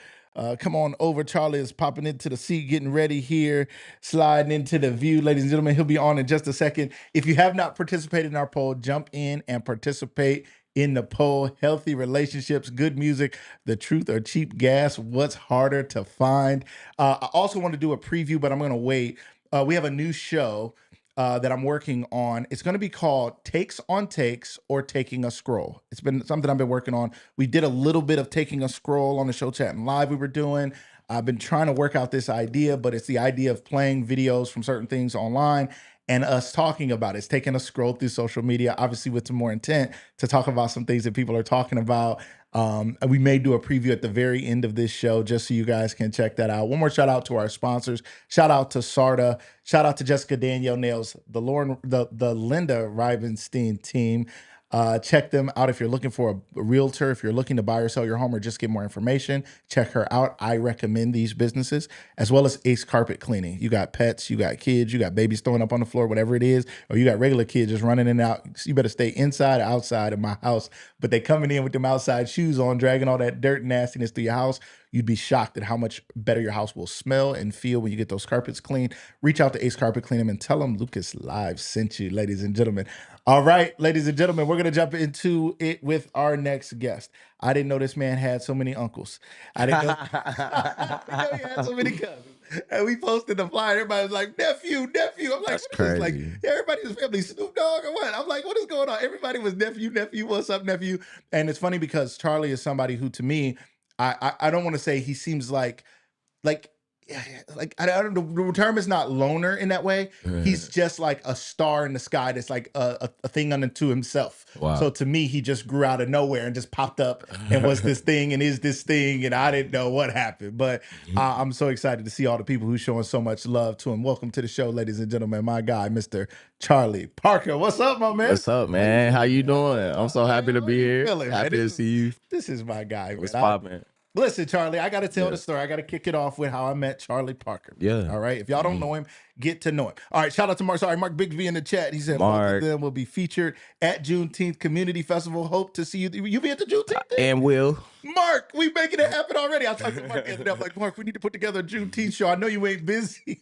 Come on over. Charlie is popping into the seat, getting ready here, sliding into the view. Ladies and gentlemen, he'll be on in just a second. If you have not participated in our poll, jump in and participate in the poll. Healthy relationships, good music, the truth, or cheap gas? What's harder to find? I also want to do a preview, but I'm going to wait. We have a new show that I'm working on. It's going to be called Takes on Takes or Taking a Scroll. It's been something I've been working on. We did a little bit of Taking a Scroll on the show Chatting Live we were doing. I've been trying to work out this idea, but it's the idea of playing videos from certain things online and us talking about it. It's taking a scroll through social media, obviously with some more intent to talk about some things that people are talking about. We may do a preview at the very end of this show just so you guys can check that out. One more shout out to our sponsors. Shout out to Sarda. Shout out to Jessica Danielle Nails, the Linda Rivenstein team. Check them out if you're looking for a realtor, if you're looking to buy or sell your home or just get more information. Check her out. I recommend these businesses, as well as Ace Carpet Cleaning. You got pets, you got kids, you got babies throwing up on the floor, whatever it is, or you got regular kids just running in and out. You better stay inside or outside of my house. But they coming in with them outside shoes on, dragging all that dirt and nastiness through your house. You'd be shocked at how much better your house will smell and feel when you get those carpets cleaned. Reach out to Ace Carpet Cleaning and tell them Lucas Live sent you, ladies and gentlemen. All right, ladies and gentlemen, we're going to jump into it with our next guest. I didn't know this man had so many uncles. I didn't know, he had so many cousins. And we posted the flyer. Everybody was like, nephew. I'm like, that's what crazy. Is this? Like, everybody in his family, Snoop Dogg or what? I'm like, what is going on? Everybody was nephew. What's up, nephew? And it's funny because Charlie is somebody who, to me, I don't want to say he seems like I don't know. The term is not loner in that way. He's just like a star in the sky that's like a thing unto himself. Wow. So to me, he just grew out of nowhere and just popped up and was this thing and is this thing. And I didn't know what happened. But I'm so excited to see all the people who's showing so much love to him. Welcome to the show, ladies and gentlemen. My guy, Mr. Charlee Parker. What's up, my man? What's up, man? How you doing? I'm so happy to be here. Happy to see you. This is my guy. What's poppin'? Listen, Charlie, I got to tell the story. I got to kick it off with how I met Charlee Parker. Yeah. All right. If y'all don't know him, get to know him. All right. Shout out to Mark. Sorry, Mark Big V in the chat. He said both of them will be featured at Juneteenth Community Festival. Hope to see you. You be at the Juneteenth thing? And will. Mark, we making it happen already. I talked to Mark the other day. I'm like, Mark, we need to put together a Juneteenth show. I know you ain't busy.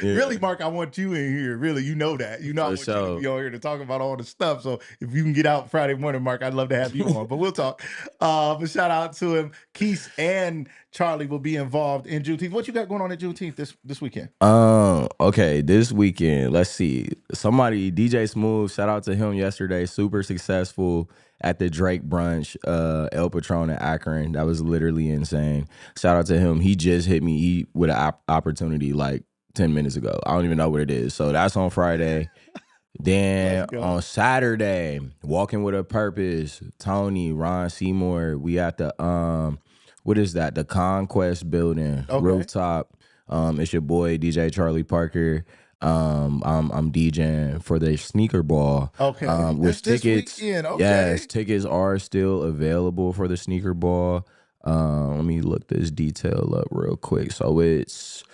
Yeah. Really, Mark, I want you in here. Really, you know that. You know I want you to be on here to talk about all the stuff. So if you can get out Friday morning, Mark, I'd love to have you on. But we'll talk. But shout out to him. Keith and Charlie will be involved in Juneteenth. What you got going on at Juneteenth this weekend? Okay, this weekend, let's see. Somebody, DJ Smooth, shout out to him yesterday. Super successful at the Drake brunch, El Patron in Akron. That was literally insane. Shout out to him. He just hit me with an opportunity like 10 minutes ago. I don't even know what it is. So that's on Friday. Then on Saturday, Walking with a Purpose, Tony, Ron Seymour, we at the what is that? The Conquest building, rooftop. It's your boy DJ Charlee Parker. I'm DJing for the sneaker ball. Okay. Which This tickets? weekend. Okay. Yes, tickets are still available for the sneaker ball. Let me look this detail up real quick. So it's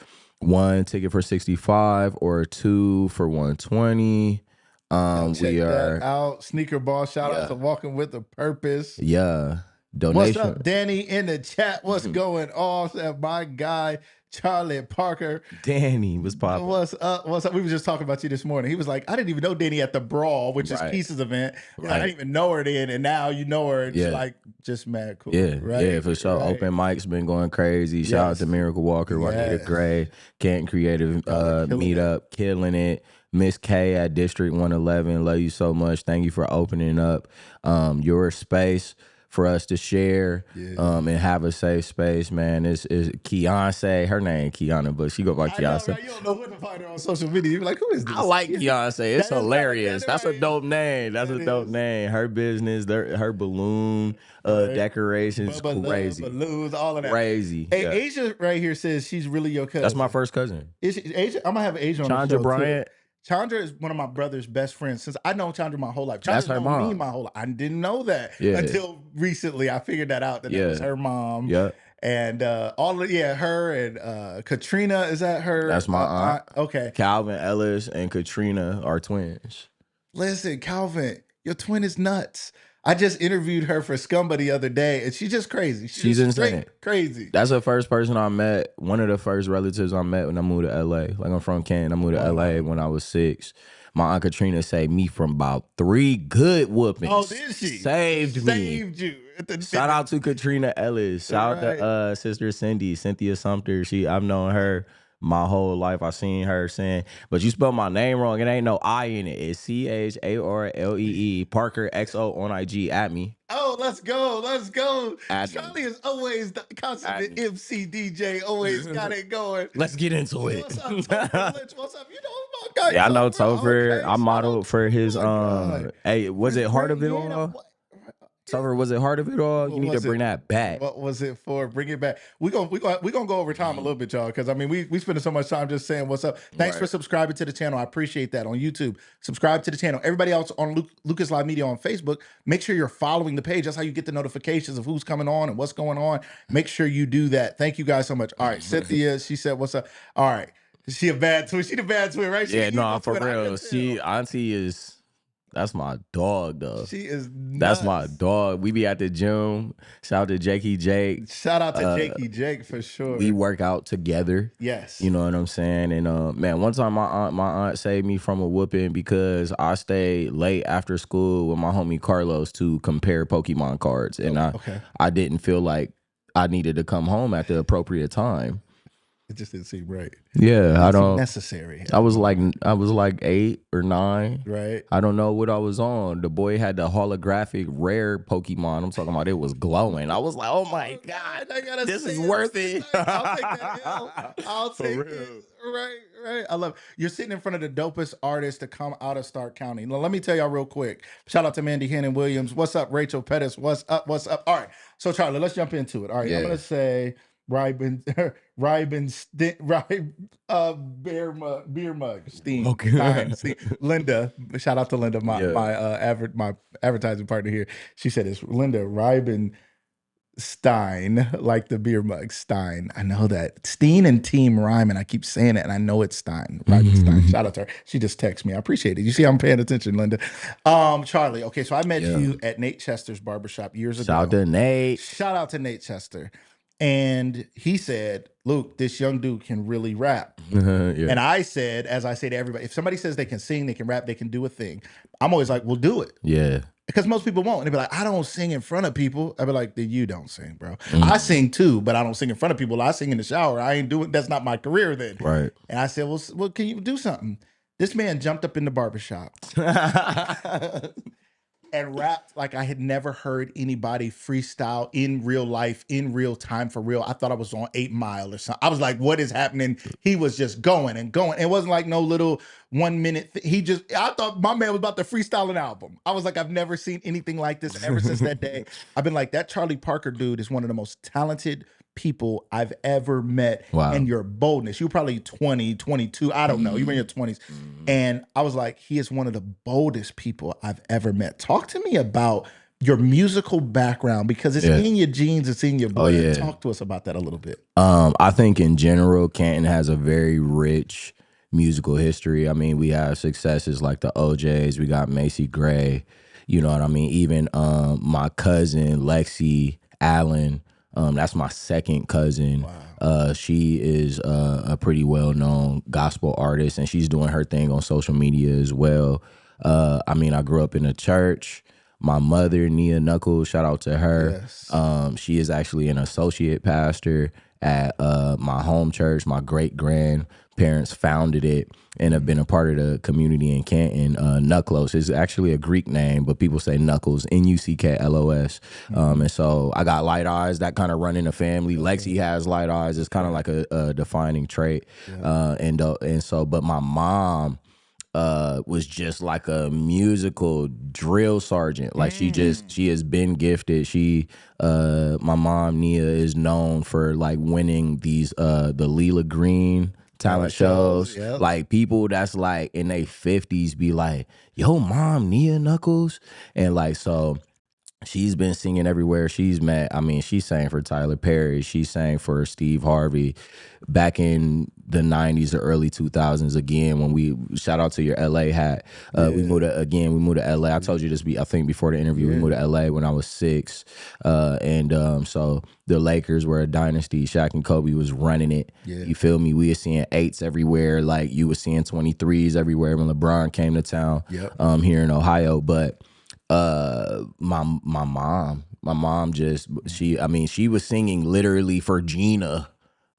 1 ticket for 65 or 2 for 120. Check We that are out. Sneaker ball. Shout out to Walking with a Purpose. donation. What's up, Danny, in the chat? What's going on? Said my guy, Charlee Parker. Danny was popping. What's up? What's up? We were just talking about you this morning. He was like, I didn't even know Danny at the Brawl, which is Keith's event. I didn't even know her then, and now you know her. It's like just mad cool. Yeah, for sure. Open mic's been going crazy. Shout out to Miracle Walker, Juanita Gray, Canton Creative Meetup, killing it. Miss K at District 111, love you so much. Thank you for opening up your space for us to share and have a safe space, man. Is Keonce, her name Kiana, but she go by Keonce. Right? You don't know who to find her on social media. You're like, who is this? I like Keonce. It's hilarious. That's a dope name. That's a dope name. Her business, her balloon decorations, crazy. Balloons, all of that. Crazy. Hey, Asia right here says she's really your cousin. That's my first cousin. Is she, Asia? I'm gonna have Asia on the show Chandra Bryant. too. Chandra is one of my brother's best friends. Since I know Chandra my whole life. That's her mom. Me my whole life. I didn't know that until recently. I figured that out. That was her mom. Yeah. And her and Katrina, is that her? That's my aunt. Okay. Calvin Ellis and Katrina are twins. Listen, Calvin, your twin is nuts. I just interviewed her for Scumba the other day, and she's just crazy. She's insane. Crazy. That's the first person I met. One of the first relatives I met when I moved to LA. Like, I'm from Canton. I moved to LA when I was 6. My Aunt Katrina saved me from about 3 good whoopings. Oh, did she? Saved me. Saved you. Shout out to Katrina Ellis. Shout out to Sister Cynthia Sumter. I've known her my whole life. I seen her saying, but you spelled my name wrong. It ain't no I in it. It's CHARLEE Parker XO on IG at me. Oh, let's go. Let's go. Charlie is always the constant MC DJ. Always got it going. Let's get into it. What's up, Topher? What's up? You know my guy. Yeah, I know Topher. Okay, I modeled for his hey, was it Heart of It All? Topher, was it Heart of It All? You need to bring that back. What was it for? Bring it back. We're gonna go over time a little bit, y'all, because I mean we spend so much time just saying what's up. Thanks for subscribing to the channel. I appreciate that on YouTube. Subscribe to the channel. Everybody else on Lucas Live Media on Facebook, make sure you're following the page. That's how you get the notifications of who's coming on and what's going on. Make sure you do that. Thank you guys so much. All right, Cynthia, she said what's up. All right. She a bad twin. She the bad twin, right? For real. Auntie is. That's my dog, though. She is nuts. That's my dog. We be at the gym. Shout out to Jakey Jake. Shout out to Jakey Jake for sure. We work out together. Yes. You know what I'm saying? And man, one time my aunt saved me from a whooping because I stayed late after school with my homie Carlos to compare Pokemon cards. And I didn't feel like I needed to come home at the appropriate time. It just didn't seem right. Yeah, I don't necessary. I was like 8 or 9. Right. I don't know what I was on. The boy had the holographic rare Pokemon. I'm talking about it was glowing. I was like, oh my God, this is worth it. I'll take that L. I'll take it. Right. I love it. You're sitting in front of the dopest artists to come out of Stark County. Now, let me tell y'all real quick. Shout out to Mandy Hannon Williams. What's up, Rachel Pettis? What's up? All right. So Charlie, let's jump into it. All right. I'm gonna say beer mug, Steam. Okay. Steam. Linda, shout out to Linda, my advertising partner here. She said it's Linda Reibenstein, like the beer mug, Stein. I know that. Steen and Team rhyme, and I keep saying it, and I know it's Stein. Reibenstein. Shout out to her. She just texted me. I appreciate it. You see, I'm paying attention, Linda. Charlie, okay, so I met you at Nate Chester's barbershop years ago. Shout out to Nate. Shout out to Nate Chester. And he said, Luke, this young dude can really rap. And I said, as I say to everybody, if somebody says they can sing, they can rap, they can do a thing, I'm always like, well, do it. Yeah. Because most people won't. And they'll be like, I don't sing in front of people. I'll be like, then you don't sing, bro. I sing too, but I don't sing in front of people. I sing in the shower. I ain't doing, that's not my career then. Right. And I said, well, can you do something? This man jumped up in the barbershop and rapped like I had never heard anybody freestyle in real life, in real time, for real. I thought I was on 8 Mile or something. I was like, what is happening? He was just going and going. It wasn't like no little 1 minute I thought my man was about to freestyle an album. I was like, I've never seen anything like this ever since that day. I've been like, that Charlee Parker dude is one of the most talented people I've ever met. Wow. And your boldness. You were probably 20, 22. I don't know. You were in your 20s. And I was like, he is one of the boldest people I've ever met. Talk to me about your musical background, because it's in your genes, it's in your blood. Talk to us about that a little bit. I think in general, Canton has a very rich musical history. I mean, we have successes like the OJs, we got Macy Gray, you know what I mean? Even my cousin, Lexi Allen, that's my second cousin. Wow. She is a pretty well-known gospel artist, and she's doing her thing on social media as well. I mean, I grew up in a church. My mother, Nia Knuckles, shout out to her. Yes. She is actually an associate pastor at my home church. My great-grandparents founded it and have been a part of the community in Canton. Knucklos is actually a Greek name, but people say Knuckles, Nucklos. And so I got light eyes that kind of run in the family. Lexi has light eyes. It's kind of like a defining trait. And so, but my mom was just like a musical drill sergeant. Like she has been gifted. My mom Nia is known for like winning these the Leela Green talent shows. Yep. Like people that's like in their 50s be like, yo, mom, Nia Knuckles. And like, so she's been singing everywhere she's met. I mean, she sang for Tyler Perry. She sang for Steve Harvey back in the 90s or early 2000s. Again, when we shout out to your LA hat. We moved to LA. I told you this, I think before the interview, we moved to LA when I was 6. So the Lakers were a dynasty. Shaq and Kobe was running it. Yeah. You feel me? We were seeing 8s everywhere. Like you were seeing 23s everywhere when LeBron came to town here in Ohio. But my mom just, she was singing literally for Gina,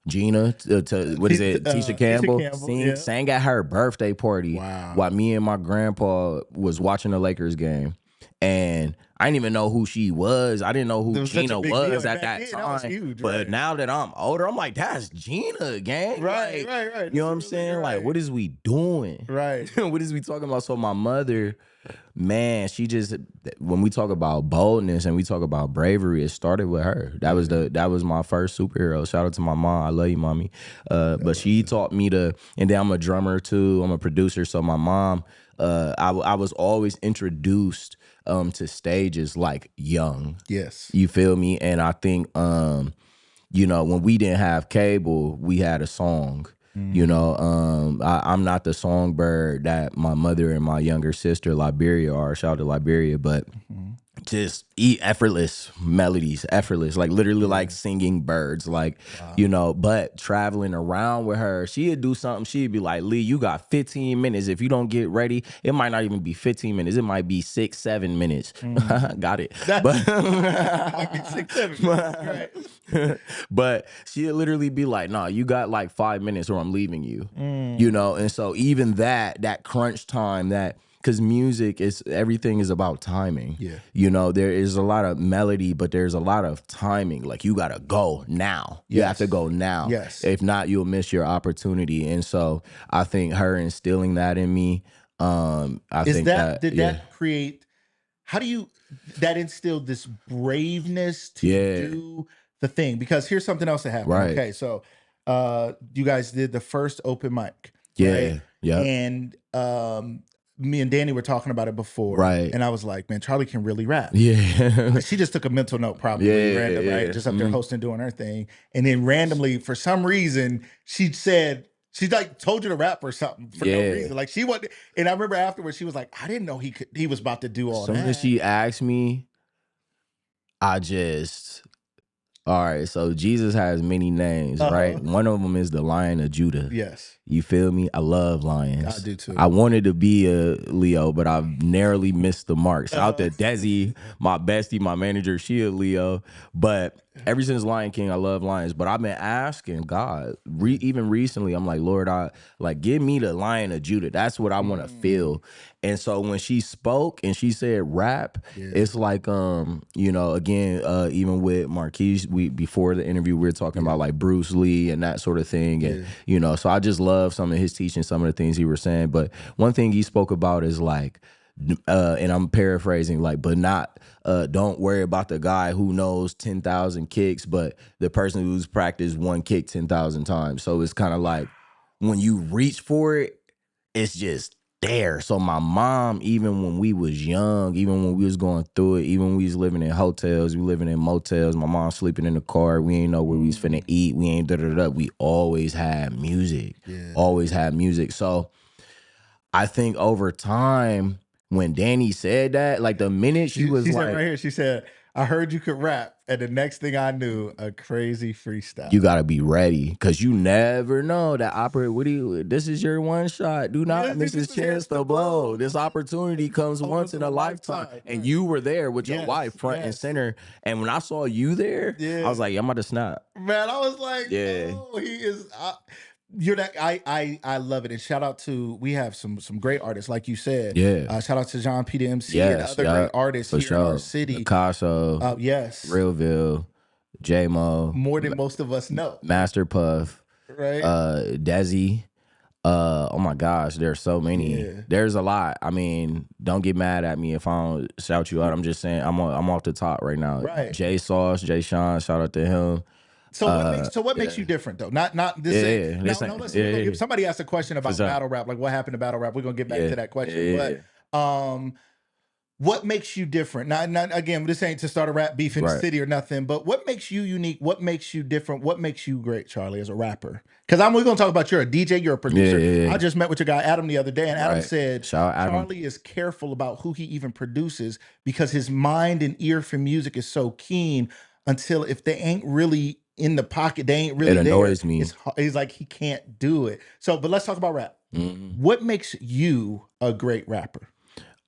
what is it? Tisha Campbell, sang at her birthday party while me and my grandpa was watching the Lakers game. And I didn't even know who she was. I didn't know who Gina was at that time. That was huge, but now that I'm older, I'm like, that's Gina, gang. Right. You know what I'm saying? Right. Like, what is we doing? Right. What is we talking about? So my mother, man, she just, when we talk about boldness and we talk about bravery, it started with her. That was my first superhero. Shout out to my mom. I love you, mommy. But she taught me to, and then I'm a drummer too. I'm a producer. So my mom, I was always introduced to stages like young. Yes. You feel me? And I think, you know, when we didn't have cable, we had a song. You know, I'm not the songbird that my mother and my younger sister Liberia are. Shout out to Liberia, but just effortless melodies, like literally like singing birds, like, you know, but traveling around with her, she'd do something, she'd be like, Lee, you got 15 minutes. If you don't get ready, it might not even be 15 minutes. It might be 6-7 minutes. Got it. But might be 6-7 minutes. Right. But she'd literally be like, nah, you got like 5 minutes or I'm leaving you. You know, and so even that crunch time, because music everything is about timing. Yeah. You know, there is a lot of melody, but there's a lot of timing. Like you gotta go now. You have to go now. Yes. If not, you'll miss your opportunity. And so I think her instilling that in me, did that create, how do you, that instilled this braveness to do the thing? Because here's something else that happened. Right. Okay, so you guys did the first open mic. Yeah. Right? Yeah. And me and Danny were talking about it before. Right. And I was like, man, Charlee can really rap. Yeah. She just took a mental note probably random, right? Just up there hosting, doing her thing. And then randomly, for some reason, she like told you to rap or something for no reason. Like she wasn't, and I remember afterwards, she was like, I didn't know he was about to do all that. As soon as she asked me, all right, so Jesus has many names, right? One of them is the Lion of Judah. Yes. You feel me? I love lions. I do too. I wanted to be a Leo, but I've narrowly missed the mark. Shout out to Desi, my bestie, my manager, she a Leo. But ever since Lion King, I love lions. But I've been asking God, even recently, I'm like, Lord, give me the Lion of Judah. That's what I want to feel. And so when she spoke and she said rap, it's like, you know, again, even with Markees, before the interview, we were talking about like Bruce Lee and that sort of thing. And, you know, so I just love some of his teaching, some of the things he was saying. But one thing he spoke about is like, and I'm paraphrasing, like, but not, don't worry about the guy who knows 10,000 kicks, but the person who's practiced one kick 10,000 times. So it's kind of like when you reach for it, it's just there. So my mom, even when we was young, even when we was going through it, even when we was living in hotels, we living in motels, my mom sleeping in the car, we ain't know where we was finna eat, we ain't da-da-da-da. We always had music. Always had music. So I think over time, when Danny said that, like the minute she was she like, said right here, she said, I heard you could rap, and the next thing I knew, a crazy freestyle. you gotta be ready, because you never know that this is your one shot. Do not miss this chance to blow. This opportunity comes once in a lifetime. And you were there with your wife front and center. And when I saw you there, I was like, I'm about to snap. Man, I was like, oh, he is. You're that. I love it. And shout out to, we have some great artists, like you said. Shout out to John Peter MC and other great artists here in our city. Picasso, yes, Realville, J-Mo, more than most of us know. Master Puff, right? Desi. Oh my gosh, there's so many. There's a lot. I mean, don't get mad at me if I don't shout you out. I'm just saying I'm off the top right now. Right. Jay Sauce, Jay Sean, shout out to him. So what makes you different though? Not this. Listen, somebody asked a question about battle rap, like what happened to battle rap. We're gonna get back to that question, but what makes you different? Not again, this ain't to start a rap beef in the city or nothing, but what makes you unique? What makes you different? What makes you great, Charlie, as a rapper? Because we're gonna talk about, you're a DJ, you're a producer. I just met with your guy Adam the other day, and Adam said Charlie is careful about who he even produces because his mind and ear for music is so keen until if they ain't really in the pocket, they ain't really it annoys me. He's like, he can't do it. So, but let's talk about rap. What makes you a great rapper?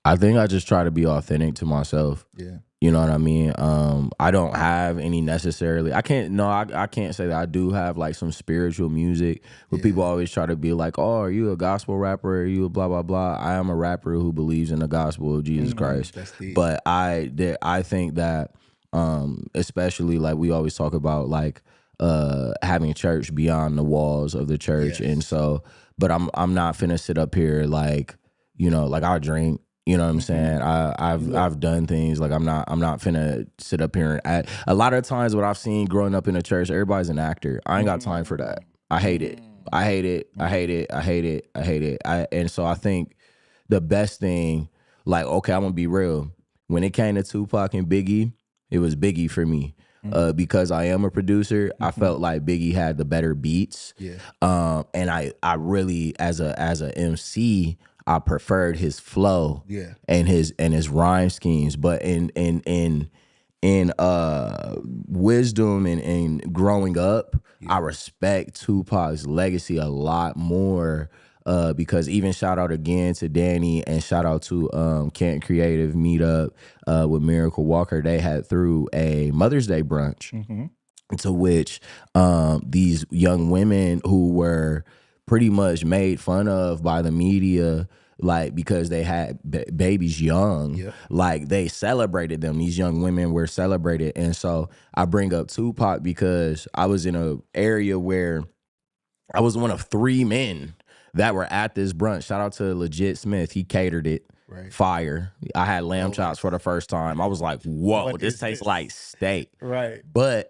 I think I just try to be authentic to myself. You know what I mean? I don't have any necessarily, I can't say that I do have like some spiritual music, but people always try to be like, oh, are you a gospel rapper? Are you a blah, blah, blah? I am a rapper who believes in the gospel of Jesus Christ. But I think that, especially like we always talk about like having church beyond the walls of the church. And so, but I'm not finna sit up here like, you know, like I drink. You know what I'm saying? I've done things like I'm not finna sit up here and a lot of times what I've seen growing up in the church, everybody's an actor. I ain't got time for that. I hate it. And so I think the best thing, like, okay, I'm gonna be real. When it came to Tupac and Biggie, it was Biggie for me. Because I am a producer, I felt like Biggie had the better beats. And I really, as a MC, I preferred his flow and his rhyme schemes. But in wisdom and growing up, I respect Tupac's legacy a lot more. Because even shout out again to Danny and shout out to Kent Creative Meetup with Miracle Walker. They had through a Mother's Day brunch to which these young women who were pretty much made fun of by the media, like because they had babies young, like they celebrated them. These young women were celebrated. And so I bring up Tupac because I was in an area where I was one of 3 men that were at this brunch. Shout out to Legit Smith. He catered it. Fire. I had lamb chops for the first time. I was like, whoa, this tastes like steak. But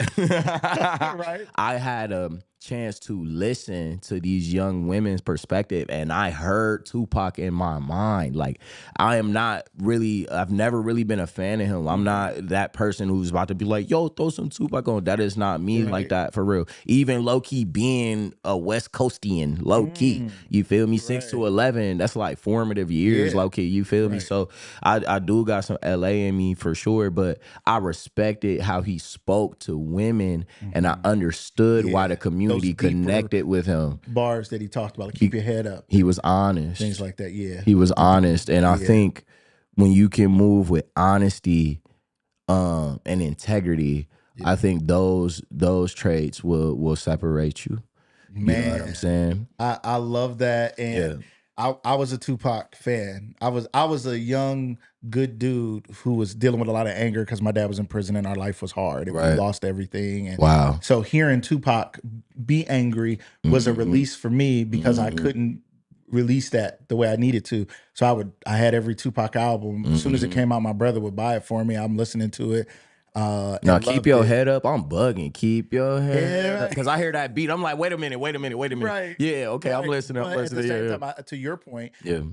I had a chance to listen to these young women's perspective, and I heard Tupac in my mind. Like, I've never really been a fan of him. I'm not that person who's about to be like, yo, throw some Tupac on. That is not me like that, for real. Even low-key being a West Coastian, low-key. You feel me? 6 to 11, that's like formative years, low-key. You feel me? So I do got some LA in me for sure, but I respected how he spoke to women, and I understood why the community connected with him. Bars that he talked about, like keep your head up. He was honest. Things like that, He was honest. And I think when you can move with honesty and integrity, I think those traits will separate you. Man, you know what I'm saying? I love that. And I was a Tupac fan. I was a young, good dude who was dealing with a lot of anger because my dad was in prison and our life was hard and we lost everything. And so hearing Tupac be angry was a release for me because I couldn't release that the way I needed to. So I had every Tupac album. As soon as it came out, my brother would buy it for me. I'm listening to it. Now And keep loved your it. head up. I'm bugging. Keep your head Yeah, up. Because I hear that beat. I'm like, wait a minute. Right. Yeah, okay, I'm Right. listening. But at the same time, to your point, Yeah.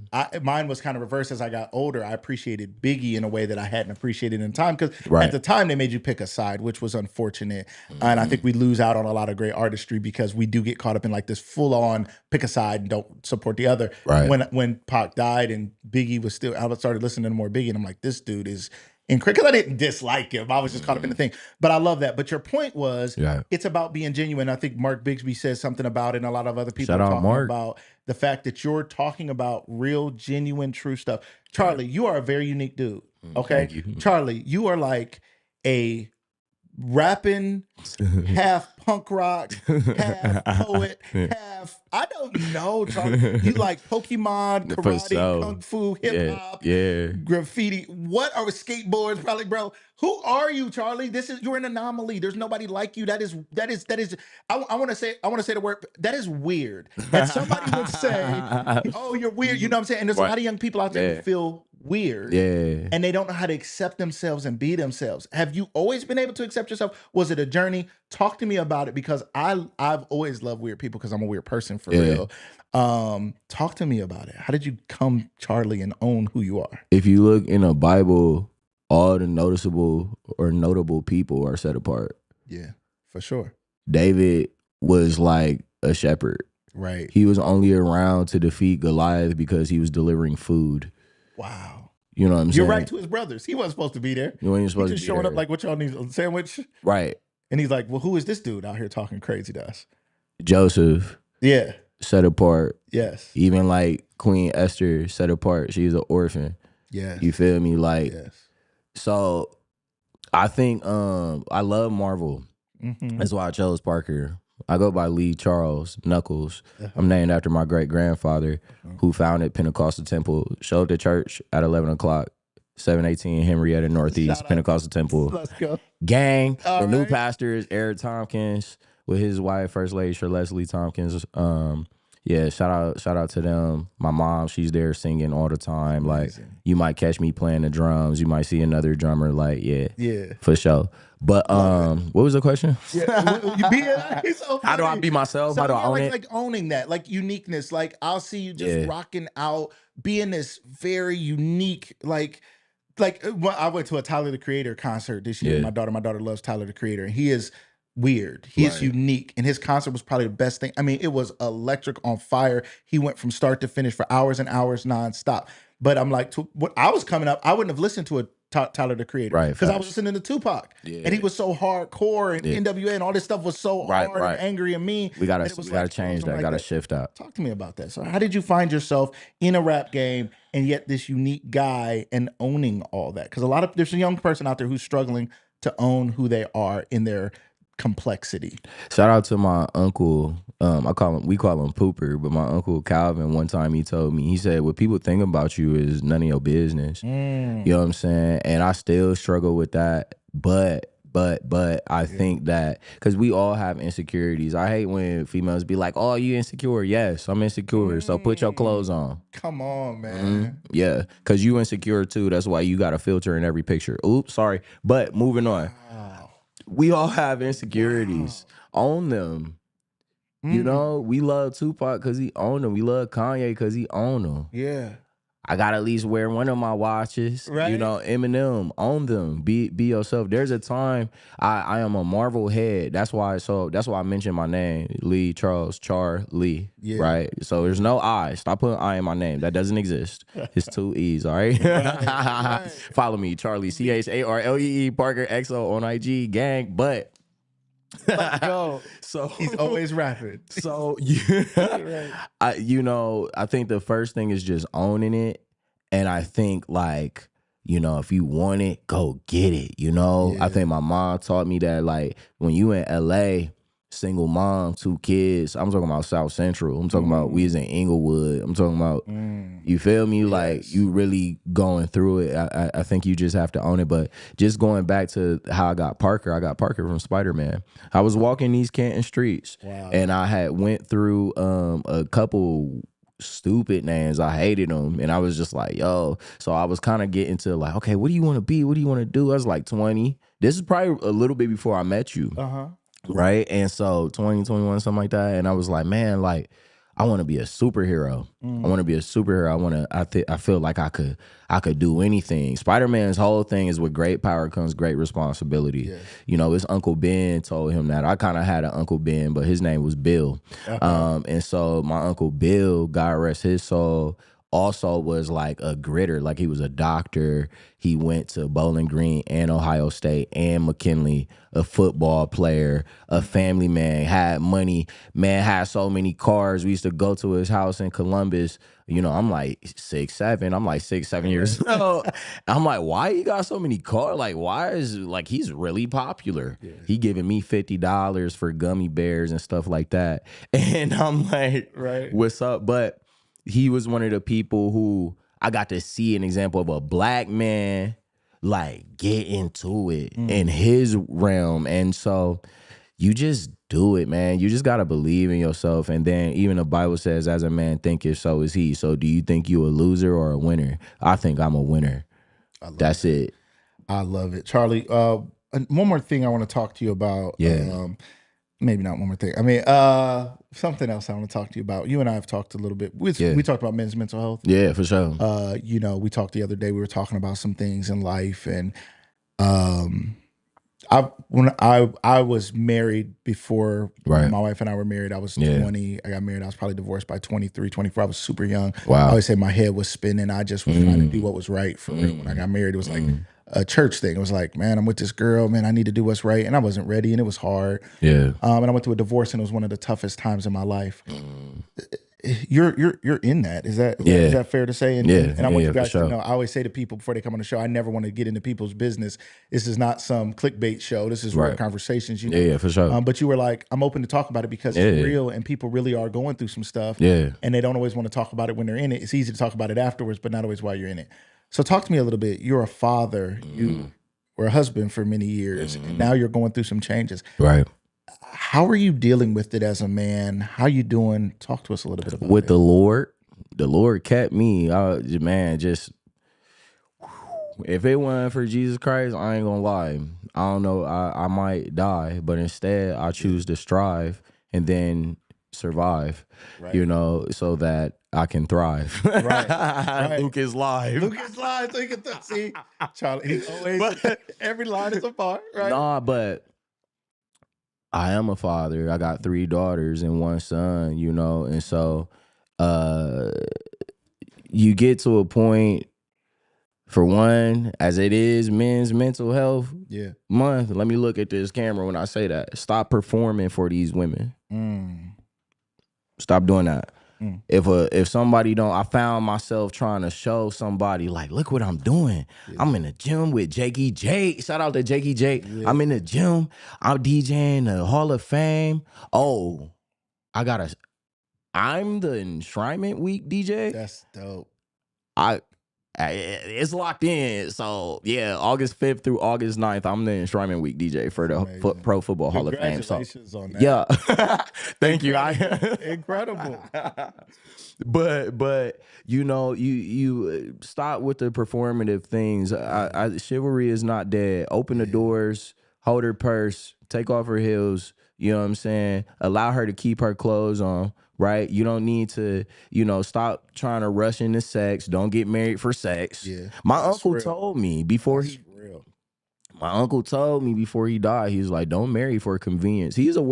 mine was kind of reversed. As I got older, I appreciated Biggie in a way that I hadn't appreciated in time, because Right. at the time they made you pick a side, which was unfortunate. And I think we lose out on a lot of great artistry because we do get caught up in like this full on pick a side and don't support the other. Right. When Pac died and Biggie was still, I started listening to more Biggie, and I'm like, this dude is incredible. Because I didn't dislike him, I was just caught up in the thing. But I love that. But your point was, it's about being genuine. I think Mark Bigsby says something about it, and a lot of other people Shout are out talking Mark. about the fact that you're talking about real, genuine, true stuff. Charlie, you are a very unique dude. Okay, Thank you. Charlie, you are like a rapping, half punk rock, half poet, half, I don't know, Charlie. You like Pokemon, karate, kung fu, hip hop, graffiti. What are skateboards? Probably, bro. Who are you, Charlie? You're an anomaly. There's nobody like you. That is. I want to say the word. That is weird. That somebody would say, "Oh, you're weird." You know what I'm saying? And there's a lot of young people out there who feel weird, and they don't know how to accept themselves and be themselves. Have you always been able to accept yourself? Was it a journey? Talk to me about it, because I've always loved weird people because I'm a weird person for real. Talk to me about it. How did you come Charlie and own who you are? If you look in a Bible, all the noticeable or notable people are set apart. Yeah, for sure. David was like a shepherd. Right. He was only around to defeat Goliath because he was delivering food. Wow. You know what I'm saying? You're right, to his brothers. He wasn't supposed to be there. You ain't supposed He just to be showing there. up like, what y'all need, a sandwich? Right. And he's like, well, who is this dude out here talking crazy to us? Joseph. Yeah. Set apart. Yes. Even like Queen Esther set apart. She's an orphan. Yes. You feel me? Like, yes. So I think I love Marvel. That's why I chose Parker. I go by Lee Charles Knuckles. I'm named after my great grandfather who founded Pentecostal Temple, showed the church at 11 o'clock, 718 Henrietta Northeast, Pentecostal Temple. Let's go. Gang. The new pastor is Eric Tompkins with his wife, First Lady Charlee Tompkins. Yeah, shout out to them. My mom, she's there singing all the time. Amazing. Like, you might catch me playing the drums. You might see another drummer. Like, yeah, for sure. But what was the question? How do I be myself? How do I own it? Like owning that, like uniqueness. Like, I'll see you just rocking out, being this very unique, like I went to a Tyler the Creator concert this year. My daughter loves Tyler the Creator, and he is weird. He is unique, and his concert was probably the best thing. I mean, it was electric, on fire. He went from start to finish for hours and hours nonstop. But I'm like, when I was coming up, I wouldn't have listened to a Tyler the Creator, because I was listening to Tupac, and he was so hardcore, and NWA and all this stuff was so hard and angry and mean. We gotta change that. Gotta shift that. Talk to me about that. So, how did you find yourself in a rap game and yet this unique guy and owning all that? Because there's a young person out there who's struggling to own who they are in their complexity. Shout out to my uncle. We call him Pooper, but my uncle Calvin, one time he told me, he said, what people think about you is none of your business. You know what I'm saying? And I still struggle with that. But I think that, because we all have insecurities. I hate when females be like, oh, you insecure? Yes, I'm insecure. So put your clothes on. Come on, man. Yeah, because you insecure too. That's why you got a filter in every picture. Oops, sorry. But moving on. Wow. We all have insecurities. Own them. You know, we love Tupac because he owned them. We love Kanye because he owned them. Yeah. I gotta at least wear one of my watches. Right. You know, Eminem, own them. Be yourself. There's a time I am a Marvel head. That's why I mentioned my name, Lee Charles Charlie. Yeah. Right. So there's no I. Stop putting I in my name. That doesn't exist. It's 2 E's. All right. Right. Follow me, Charlie CHARLEE Parker XO on IG gang. But let's go. So he's always rapping. So I think the first thing is just owning it. And I think, like, you know, if you want it, go get it. You know, I think my mom taught me that, like, when you in LA, single mom, 2 kids, I'm talking about South Central. I'm talking about we was in Inglewood. I'm talking about, you feel me? Yes. Like, you really going through it. I think you just have to own it. But just going back to how I got Parker from Spider-Man. I was walking these Canton streets, and I had went through a couple stupid names. I hated them. And I was just like, yo. So I was kind of getting to like, okay, what do you want to be? What do you want to do? I was like 20. This is probably a little bit before I met you. Right. And so 20, 21, something like that. And I was like, man, like, I want to be a superhero. I want to be a superhero. I feel like I could do anything. Spider-Man's whole thing is with great power comes great responsibility. Yeah. You know, his Uncle Ben told him that. I kind of had an Uncle Ben, but his name was Bill. And so my Uncle Bill, God rest his soul, also was like a gritter. Like he was a doctor. He went to Bowling Green and Ohio State and McKinley, a football player, a family man, had money, man, had so many cars. We used to go to his house in Columbus. You know, I'm like 6'7". I'm like 6'7" years old. I'm like, why he got so many cars? Like, why is like he's really popular? Yeah. He giving me $50 for gummy bears and stuff like that. And I'm like, what's up? But he was one of the people who I got to see an example of a black man like get into it in his realm. And so you just do it, man. You just got to believe in yourself. And then even the Bible says, as a man thinketh, so is he. So do you think you a loser or a winner? I think I'm a winner. That's it. I love it. Charlie, one more thing I want to talk to you about. Yeah. Maybe not one more thing. I mean, something else I want to talk to you about. You and I have talked a little bit. We talked about men's mental health. Yeah, for sure. You know, we talked the other day. We were talking about some things in life, and when I was married before my wife and I were married, I was 20. I got married. I was probably divorced by 23, 24. I was super young. Wow. I always say my head was spinning. I just was trying to do what was right for real. When I got married, it was like a church thing. It was like, man, I'm with this girl, man, I need to do what's right. And I wasn't ready, and it was hard. Yeah. And I went through a divorce, and it was one of the toughest times in my life. You're in that. Is that fair to say? And I want you guys to know, I always say to people before they come on the show, I never want to get into people's business. This is not some clickbait show. This is real conversations. You know? Yeah, for sure. But you were like, I'm open to talk about it because it's real, and people really are going through some stuff. Yeah. And they don't always want to talk about it when they're in it. It's easy to talk about it afterwards, but not always while you're in it. So talk to me a little bit. You're a father. You were a husband for many years, and now you're going through some changes. Right. How are you dealing with it as a man? How you doing? Talk to us a little bit about with the Lord. The Lord kept me. Man, just if it wasn't for Jesus Christ, I ain't gonna lie. I don't know. I might die, but instead, I choose to strive and then survive. Right. You know, so that I can thrive. Right. Luke is live. Luke is live. So you can see Charlie. He's always every line is a part. Right. Nah, but I am a father. I got 3 daughters and 1 son, you know, and so you get to a point, for one, as it is Men's Mental Health Month. Let me look at this camera when I say that. Stop performing for these women. Stop doing that. If somebody don't, I found myself trying to show somebody like, look what I'm doing. I'm in the gym with Jakey J. Shout out to Jakey J. I'm in the gym. I'm DJing the Hall of Fame. Oh, I'm the Enshrinement Week DJ. That's dope. It's locked in. So yeah, August 5th through August 9th, I'm the Enshrinement Week DJ for the Pro Football Hall of Fame. Congratulations on that. Yeah. Thank you. Incredible. But you know, you stop with the performative things. Chivalry is not dead. Open the doors, hold her purse, take off her heels. You know what I'm saying? Allow her to keep her clothes on, right? You don't need to, you know, stop trying to rush into sex. Don't get married for sex. Yeah, my uncle told me before he died, he was like, don't marry for convenience. He's a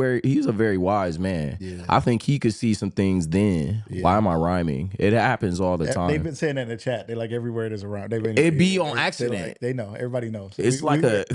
very wise man. Yeah. I think he could see some things then. Yeah. Why am I rhyming? It happens all the time. They've been saying that in the chat. They like every word is around. It be on accident. Like, they know. Everybody knows. It's right.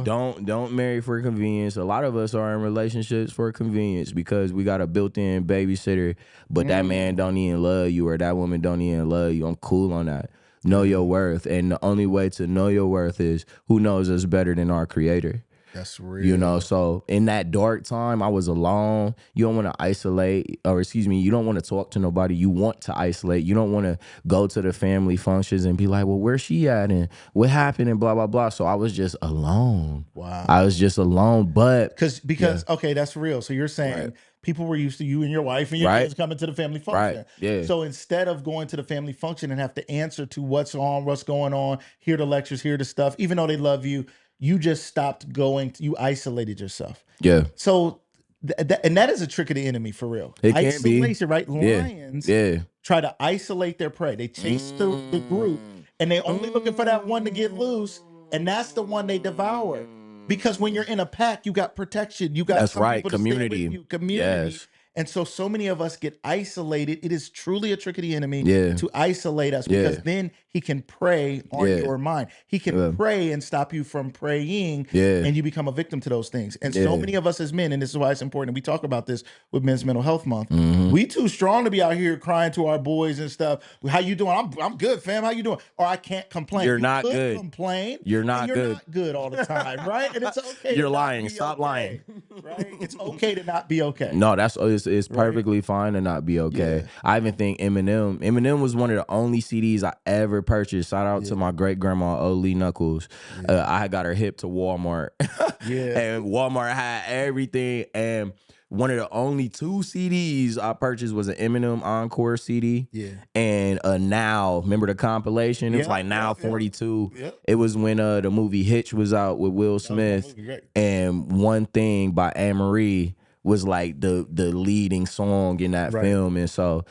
Don't marry for convenience. A lot of us are in relationships for convenience because we got a built-in babysitter, but that man don't even love you or that woman don't even love you. I'm cool on that. Know your worth, and the only way to know your worth is who knows us better than our Creator. That's real. You know, so in that dark time, I was alone. You don't want to isolate, or excuse me, you don't want to talk to nobody. You want to isolate. You don't want to go to the family functions and be like, well, where's she at and what happened and blah, blah, blah. So I was just alone. Wow. I was just alone, but. Because okay, that's real. So you're saying people were used to you and your wife and your kids coming to the family function. Right. Yeah. So instead of going to the family function and have to answer to what's going on, hear the lectures, hear the stuff, even though they love you, you just stopped going. You isolated yourself. Yeah. So, and that is a trick of the enemy for real. It can be. Isolation, right? Lions try to isolate their prey. They chase the group, and they only looking for that one to get loose, and that's the one they devour. Because when you're in a pack, you got protection. You got some people to community. Stay with you. Community. Yes. And so many of us get isolated. It is truly a trick of the enemy to isolate us because then he can prey on your mind. He can prey and stop you from praying, and you become a victim to those things. And so many of us as men, and this is why it's important, we talk about this with Men's Mental Health Month. We too strong to be out here crying to our boys and stuff. How you doing? I'm good, fam. How you doing? Or I can't complain. You're not good. Complain. You're not good. Not good all the time, right? And it's okay. You're lying. Stop lying. Right? It's okay to not be okay. No, it's perfectly fine to not be okay. Yeah. I even think Eminem was one of the only CDs I ever purchased. Shout out to my great grandma, Old Lee Knuckles. I got her hip to Walmart. And Walmart had everything. And one of the only 2 CDs I purchased was an Eminem Encore CD. Yeah. And Now, remember the compilation? It was like Now 42. Yeah. It was when the movie Hitch was out with Will Smith. And One Thing by Anne-Marie was like the leading song in that film. And so,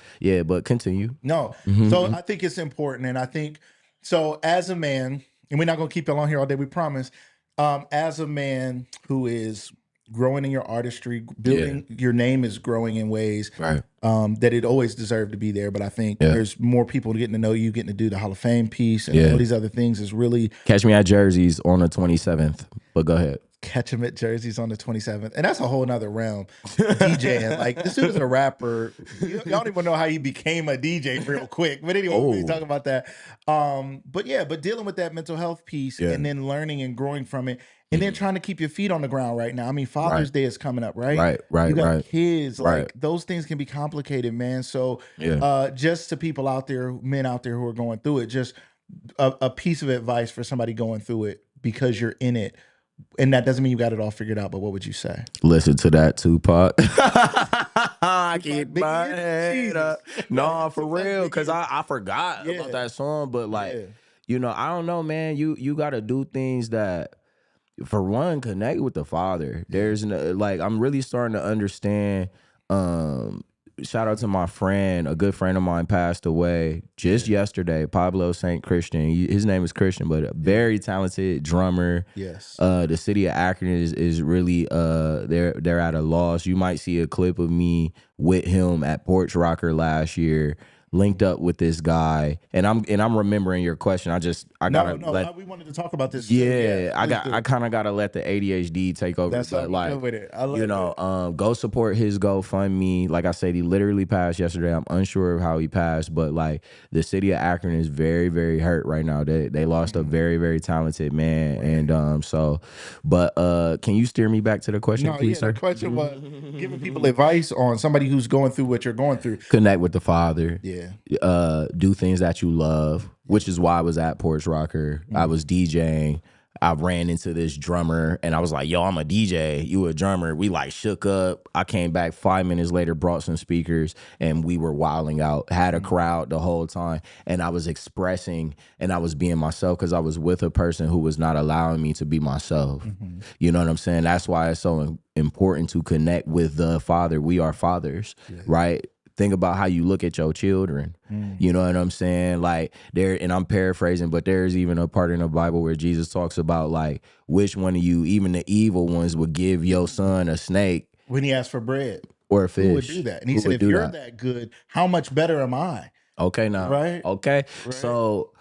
but continue. No. So I think it's important. And I think, so as a man, and we're not going to keep it on here all day, we promise. As a man who is growing in your artistry, building your name is growing in ways that it always deserved to be there. But I think there's more people getting to know you, getting to do the Hall of Fame piece and all these other things is really. Catch me at Jersey's on the 27th, but go ahead. Catch him at Jersey's on the 27th. And that's a whole nother realm. DJing. Like, this dude is a rapper. Y'all don't even know how he became a DJ real quick. But anyway, we'll talk about that. But dealing with that mental health piece and then learning and growing from it. And then trying to keep your feet on the ground right now. I mean, Father's Day is coming up, right? You got kids. Like, those things can be complicated, man. So just to people out there, men out there who are going through it, just a piece of advice for somebody going through it because you're in it. And that doesn't mean you got it all figured out, but what would you say? Listen to that, Tupac. I keep my head up. No, for real, because I forgot about that song. But like, you know, I don't know, man. You got to do things that, for one, connect with the Father. There's no, like, I'm really starting to understand. Shout out to my friend, a good friend of mine passed away just yesterday, Pablo St. Christian. His name is Christian, but a very talented drummer. Yes. The city of Akron is really they're at a loss. You might see a clip of me with him at Porch Rocker last year, linked up with this guy, and I'm remembering your question. We wanted to talk about this. I kind of gotta let the ADHD take over. That's but like, with it. I love go support his GoFundMe. Like I said, he literally passed yesterday. I'm unsure of how he passed, but like the city of Akron is very, very hurt right now. They lost a very, very talented man, and can you steer me back to the question, please, sir? The question was giving people advice on somebody who's going through what you're going through. Connect with the Father. Do things that you love, which is why I was at Porch Rocker. I was DJing. I ran into this drummer and I was like, yo, I'm a DJ. You a drummer. We like shook up. I came back 5 minutes later, brought some speakers, and we were wilding out. Had a crowd the whole time. And I was expressing and I was being myself because I was with a person who was not allowing me to be myself. You know what I'm saying? That's why it's so important to connect with the Father. We are fathers, right? Think about how you look at your children. You know what I'm saying? Like and I'm paraphrasing, but there's even a part in the Bible where Jesus talks about like which one of you, even the evil ones, would give your son a snake when he asked for bread or a fish. Who would do that? And he said, if you're that good, how much better am I? Okay, now. Right? Okay. Right. So,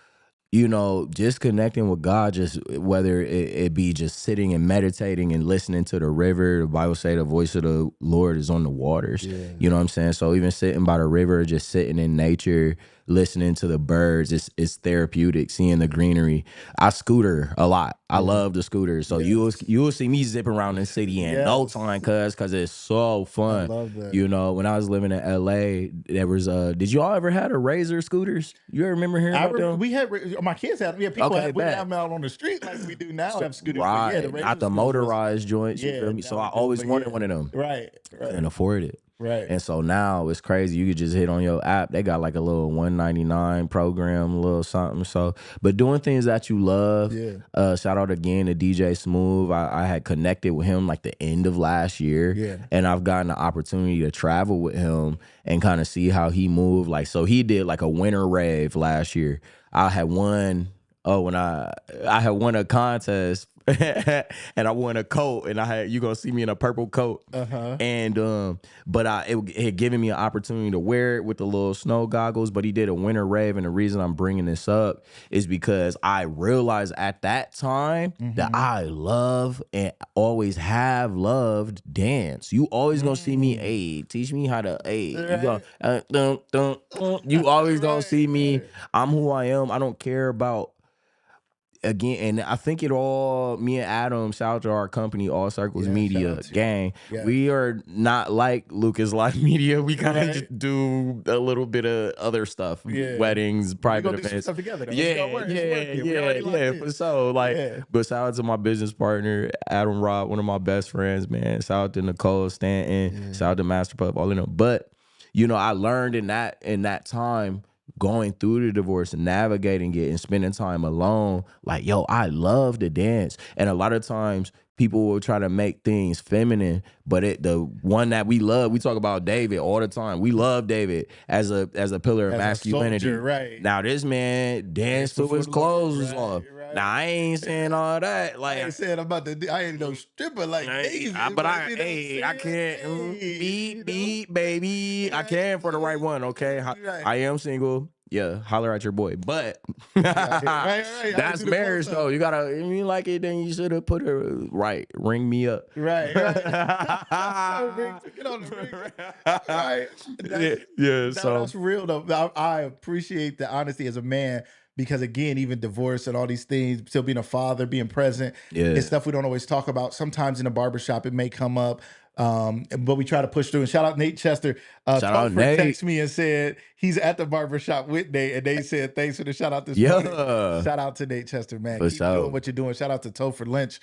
you know, just connecting with God, just whether it be just sitting and meditating and listening to the river. The Bible say the voice of the Lord is on the waters. You know what I'm saying? So even sitting by the river, just sitting in nature, listening to the birds. It's therapeutic, seeing the greenery. I scooter a lot. I love the scooters. So you will see me zip around the city in no time, cause it's so fun. I love that. You know, when I was living in LA, there was did you all ever had a Razor scooters? You ever remember hearing about them? We had my kids had. We had people. Okay, we didn't bet. have them out on the street like we do now. Have scooters, but Right, yeah, not the Razor scooters motorized joints. You feel me? now So we I do, always but wanted yeah. one of them. Right. Couldn't afford it. Right. And so now it's crazy. You could just hit on your app. They got like a little $199 program, a little something. So, but doing things that you love. Yeah. Shout out again to DJ Smooth. I had connected with him like the end of last year. Yeah. And I've gotten the opportunity to travel with him and kind of see how he moved. Like, so he did like a winter rave last year. I had won. Oh, when I had won a contest and I won a coat, and you gonna see me in a purple coat. And but it had given me an opportunity to wear it with the little snow goggles. But he did a winter rave, and the reason I'm bringing this up is because I realized at that time that I love and always have loved dance. You always gonna see me, hey, teach me how to, hey, you go, you always gonna see me. I'm who I am. I don't care about. Again, and I think me and Adam, shout out to our company, All Circles Media gang. Yeah. We are not like Lucas Live Media. We kind of just do a little bit of other stuff, weddings, private events. Do some stuff together. Yeah, for sure. Like, but shout out to my business partner, Adam Robb, one of my best friends, man. Shout out to Nicole Stanton. Shout out to Master Pup, all of them. But you know, I learned in that time, going through the divorce and navigating it and spending time alone, like, yo, I love to dance. And a lot of times people will try to make things feminine, but the one that we love, we talk about David all the time. We love David as a pillar of masculinity. Soldier, right. Now this man danced till his clothes was off. Right. Now I ain't saying all that. Like, I ain't saying I ain't no stripper like David. I can't beat, baby. I can for the right one, okay? I am single. Yeah, holler at your boy. But that's marriage though. You gotta, if you like it, then you should have put her right. Ring me up. Right. Get on the ring. Right. So that's real though. I appreciate the honesty as a man. Because again, even divorce and all these things, still being a father, being present, it's stuff we don't always talk about. Sometimes in a barbershop, it may come up, but we try to push through. And shout out Nate Chester. Shout out Nate. Texted me and said he's at the barbershop with Nate, and they said thanks for the shout out this morning. Shout out to Nate Chester, man. Keep doing what you're doing. Shout out to Topher Lynch.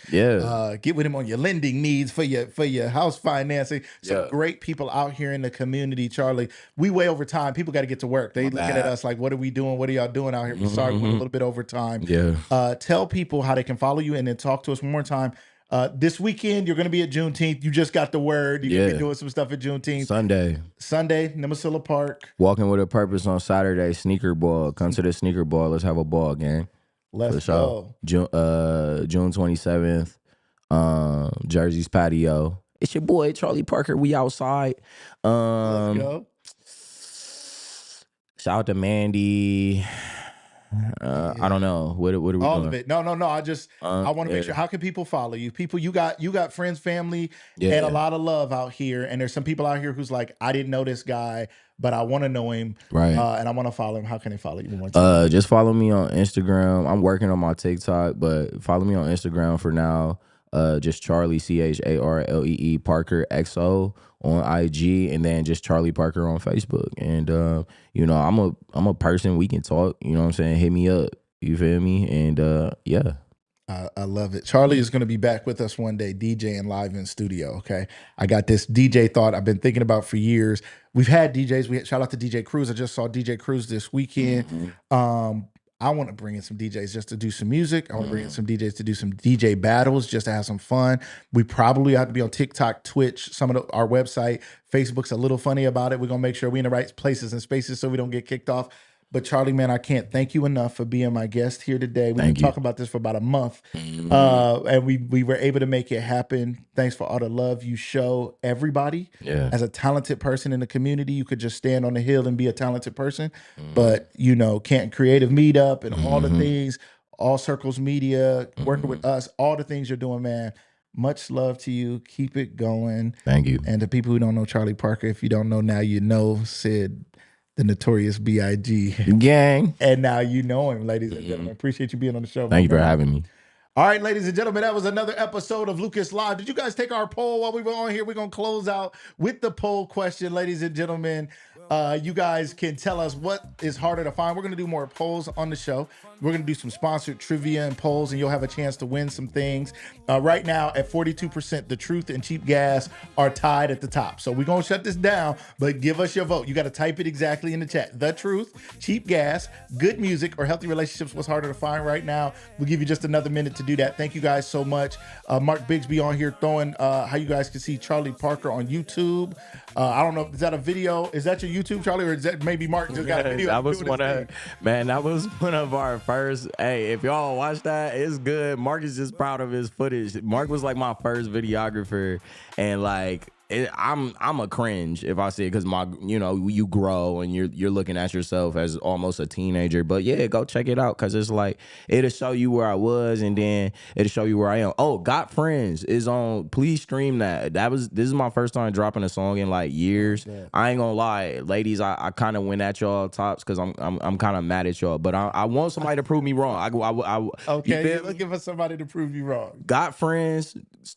Get with him on your lending needs for your house financing. Some great people out here in the community, Charlie. We way over time. People got to get to work. They looking at us like, what are we doing? What are y'all doing out here? Sorry, we're a little bit over time. Tell people how they can follow you, and then talk to us one more time. This weekend, you're going to be at Juneteenth. You just got the word. You're going to be doing some stuff at Juneteenth. Sunday, Nemasilla Park. Walking with a Purpose on Saturday, sneaker ball. Come to the sneaker ball. Let's have a ball, gang. Let's go. June 27th, Jersey's Patio. It's your boy, Charlee Parker. We outside. Let's go. Shout out to Mandy. I don't know. What are we doing? All of it. No. I want to make sure. How can people follow you? People, you got friends, family, and a lot of love out here. And there's some people out here who's like, I didn't know this guy, but I want to know him. Right. And I want to follow him. How can they follow you? Just follow me on Instagram. I'm working on my TikTok, but follow me on Instagram for now. Just Charlee, Charlee Parker XO on IG, and then just Charlee Parker on Facebook. And you know, I'm a person we can talk. You know what I'm saying? Hit me up. You feel me? And yeah. I love it. Charlie is going to be back with us one day, DJing live in studio. Okay, I got this DJ thought I've been thinking about for years. We've had DJs. Shout out to DJ Cruz. I just saw DJ Cruz this weekend. I want to bring in some DJs just to do some music. I want to bring in some DJs to do some DJ battles, just to have some fun. We probably have to be on TikTok, Twitch, our website. Facebook's a little funny about it. We're going to make sure we're in the right places and spaces so we don't get kicked off. But Charlie, man, I can't thank you enough for being my guest here today. We've been talking about this for about a month, and we were able to make it happen. Thanks for all the love you show everybody. As a talented person in the community, you could just stand on the hill and be a talented person, but you know, can't creative meetup and all the things, All Circles Media, working with us, all the things you're doing, man. Much love to you. Keep it going. Thank you. And to people who don't know Charlee Parker, if you don't know now, you know, Sid. the notorious B.I.G. Gang. And now you know him, ladies and gentlemen. Appreciate you being on the show. Thank you for having me. All right, ladies and gentlemen, that was another episode of Lucas Live. Did you guys take our poll while we were on here? We're going to close out with the poll question, ladies and gentlemen. You guys can tell us what is harder to find. We're going to do more polls on the show. We're going to do some sponsored trivia and polls, and you'll have a chance to win some things. Right now, at 42%, the truth and cheap gas are tied at the top. So we're going to shut this down, but give us your vote. You got to type it exactly in the chat. The truth, cheap gas, good music, or healthy relationships. What's harder to find right now? We'll give you just another minute to do that. Thank you guys so much. Mark Bigsby on here throwing how you guys can see Charlee Parker on YouTube. I don't know. Is that a video? Is that your YouTube, Charlie, or is that maybe Mark just got a video? That was one of our first. Hey, if y'all watch that, it's good. Mark is just proud of his footage. Mark was like my first videographer, and like. I'm a cringe if I see it because you grow and you're looking at yourself as almost a teenager. But yeah, go check it out because it's like it'll show you where I was and then it'll show you where I am. Oh, Got Friends is on. Please stream that. This is my first time dropping a song in like years. Yeah. I ain't gonna lie, ladies. I kind of went at y'all tops because I'm kind of mad at y'all. But I want somebody to prove me wrong. Okay, you're looking for somebody to prove you wrong. Got Friends,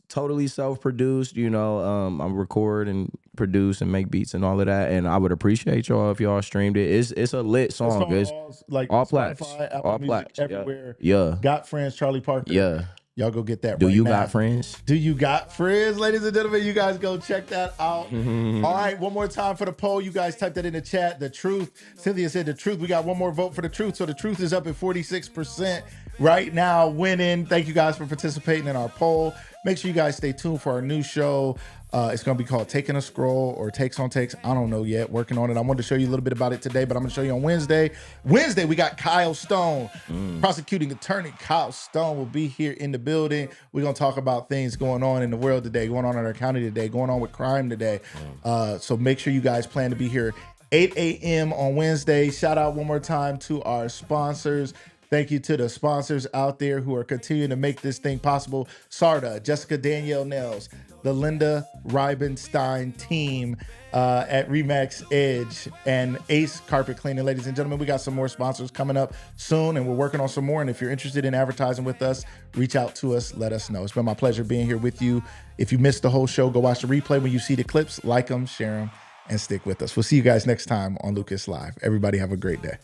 totally self-produced. I'm record and produce and make beats and all of that, and I would appreciate y'all if y'all streamed it. It's a lit song. It's like all platforms, all music, everywhere. Yeah. Got Friends, Charlee Parker. Yeah. Y'all go get that. Do right you now. got friends? Do you got friends, ladies and gentlemen? You guys go check that out. All right, one more time for the poll. You guys type that in the chat. The truth. Cynthia said the truth. We got one more vote for the truth. So the truth is up at 46% right now, winning. Thank you guys for participating in our poll. Make sure you guys stay tuned for our new show. It's going to be called Taking a Scroll or Takes on Takes. I don't know yet. Working on it. I wanted to show you a little bit about it today, but I'm going to show you on Wednesday. Wednesday, we got Kyle Stone. Prosecuting attorney Kyle Stone will be here in the building. We're going to talk about things going on in the world today, going on in our county today, going on with crime today. So make sure you guys plan to be here 8 a.m. on Wednesday. Shout out one more time to our sponsors. Thank you to the sponsors out there who are continuing to make this thing possible. Sarda, Jessica Danielle Nels, the Linda Reibenstein team at Remax Edge, and Ace Carpet Cleaning. Ladies and gentlemen, we got some more sponsors coming up soon, and we're working on some more. And if you're interested in advertising with us, reach out to us. Let us know. It's been my pleasure being here with you. If you missed the whole show, go watch the replay. When you see the clips, like them, share them, and stick with us. We'll see you guys next time on Lucas Live. Everybody have a great day.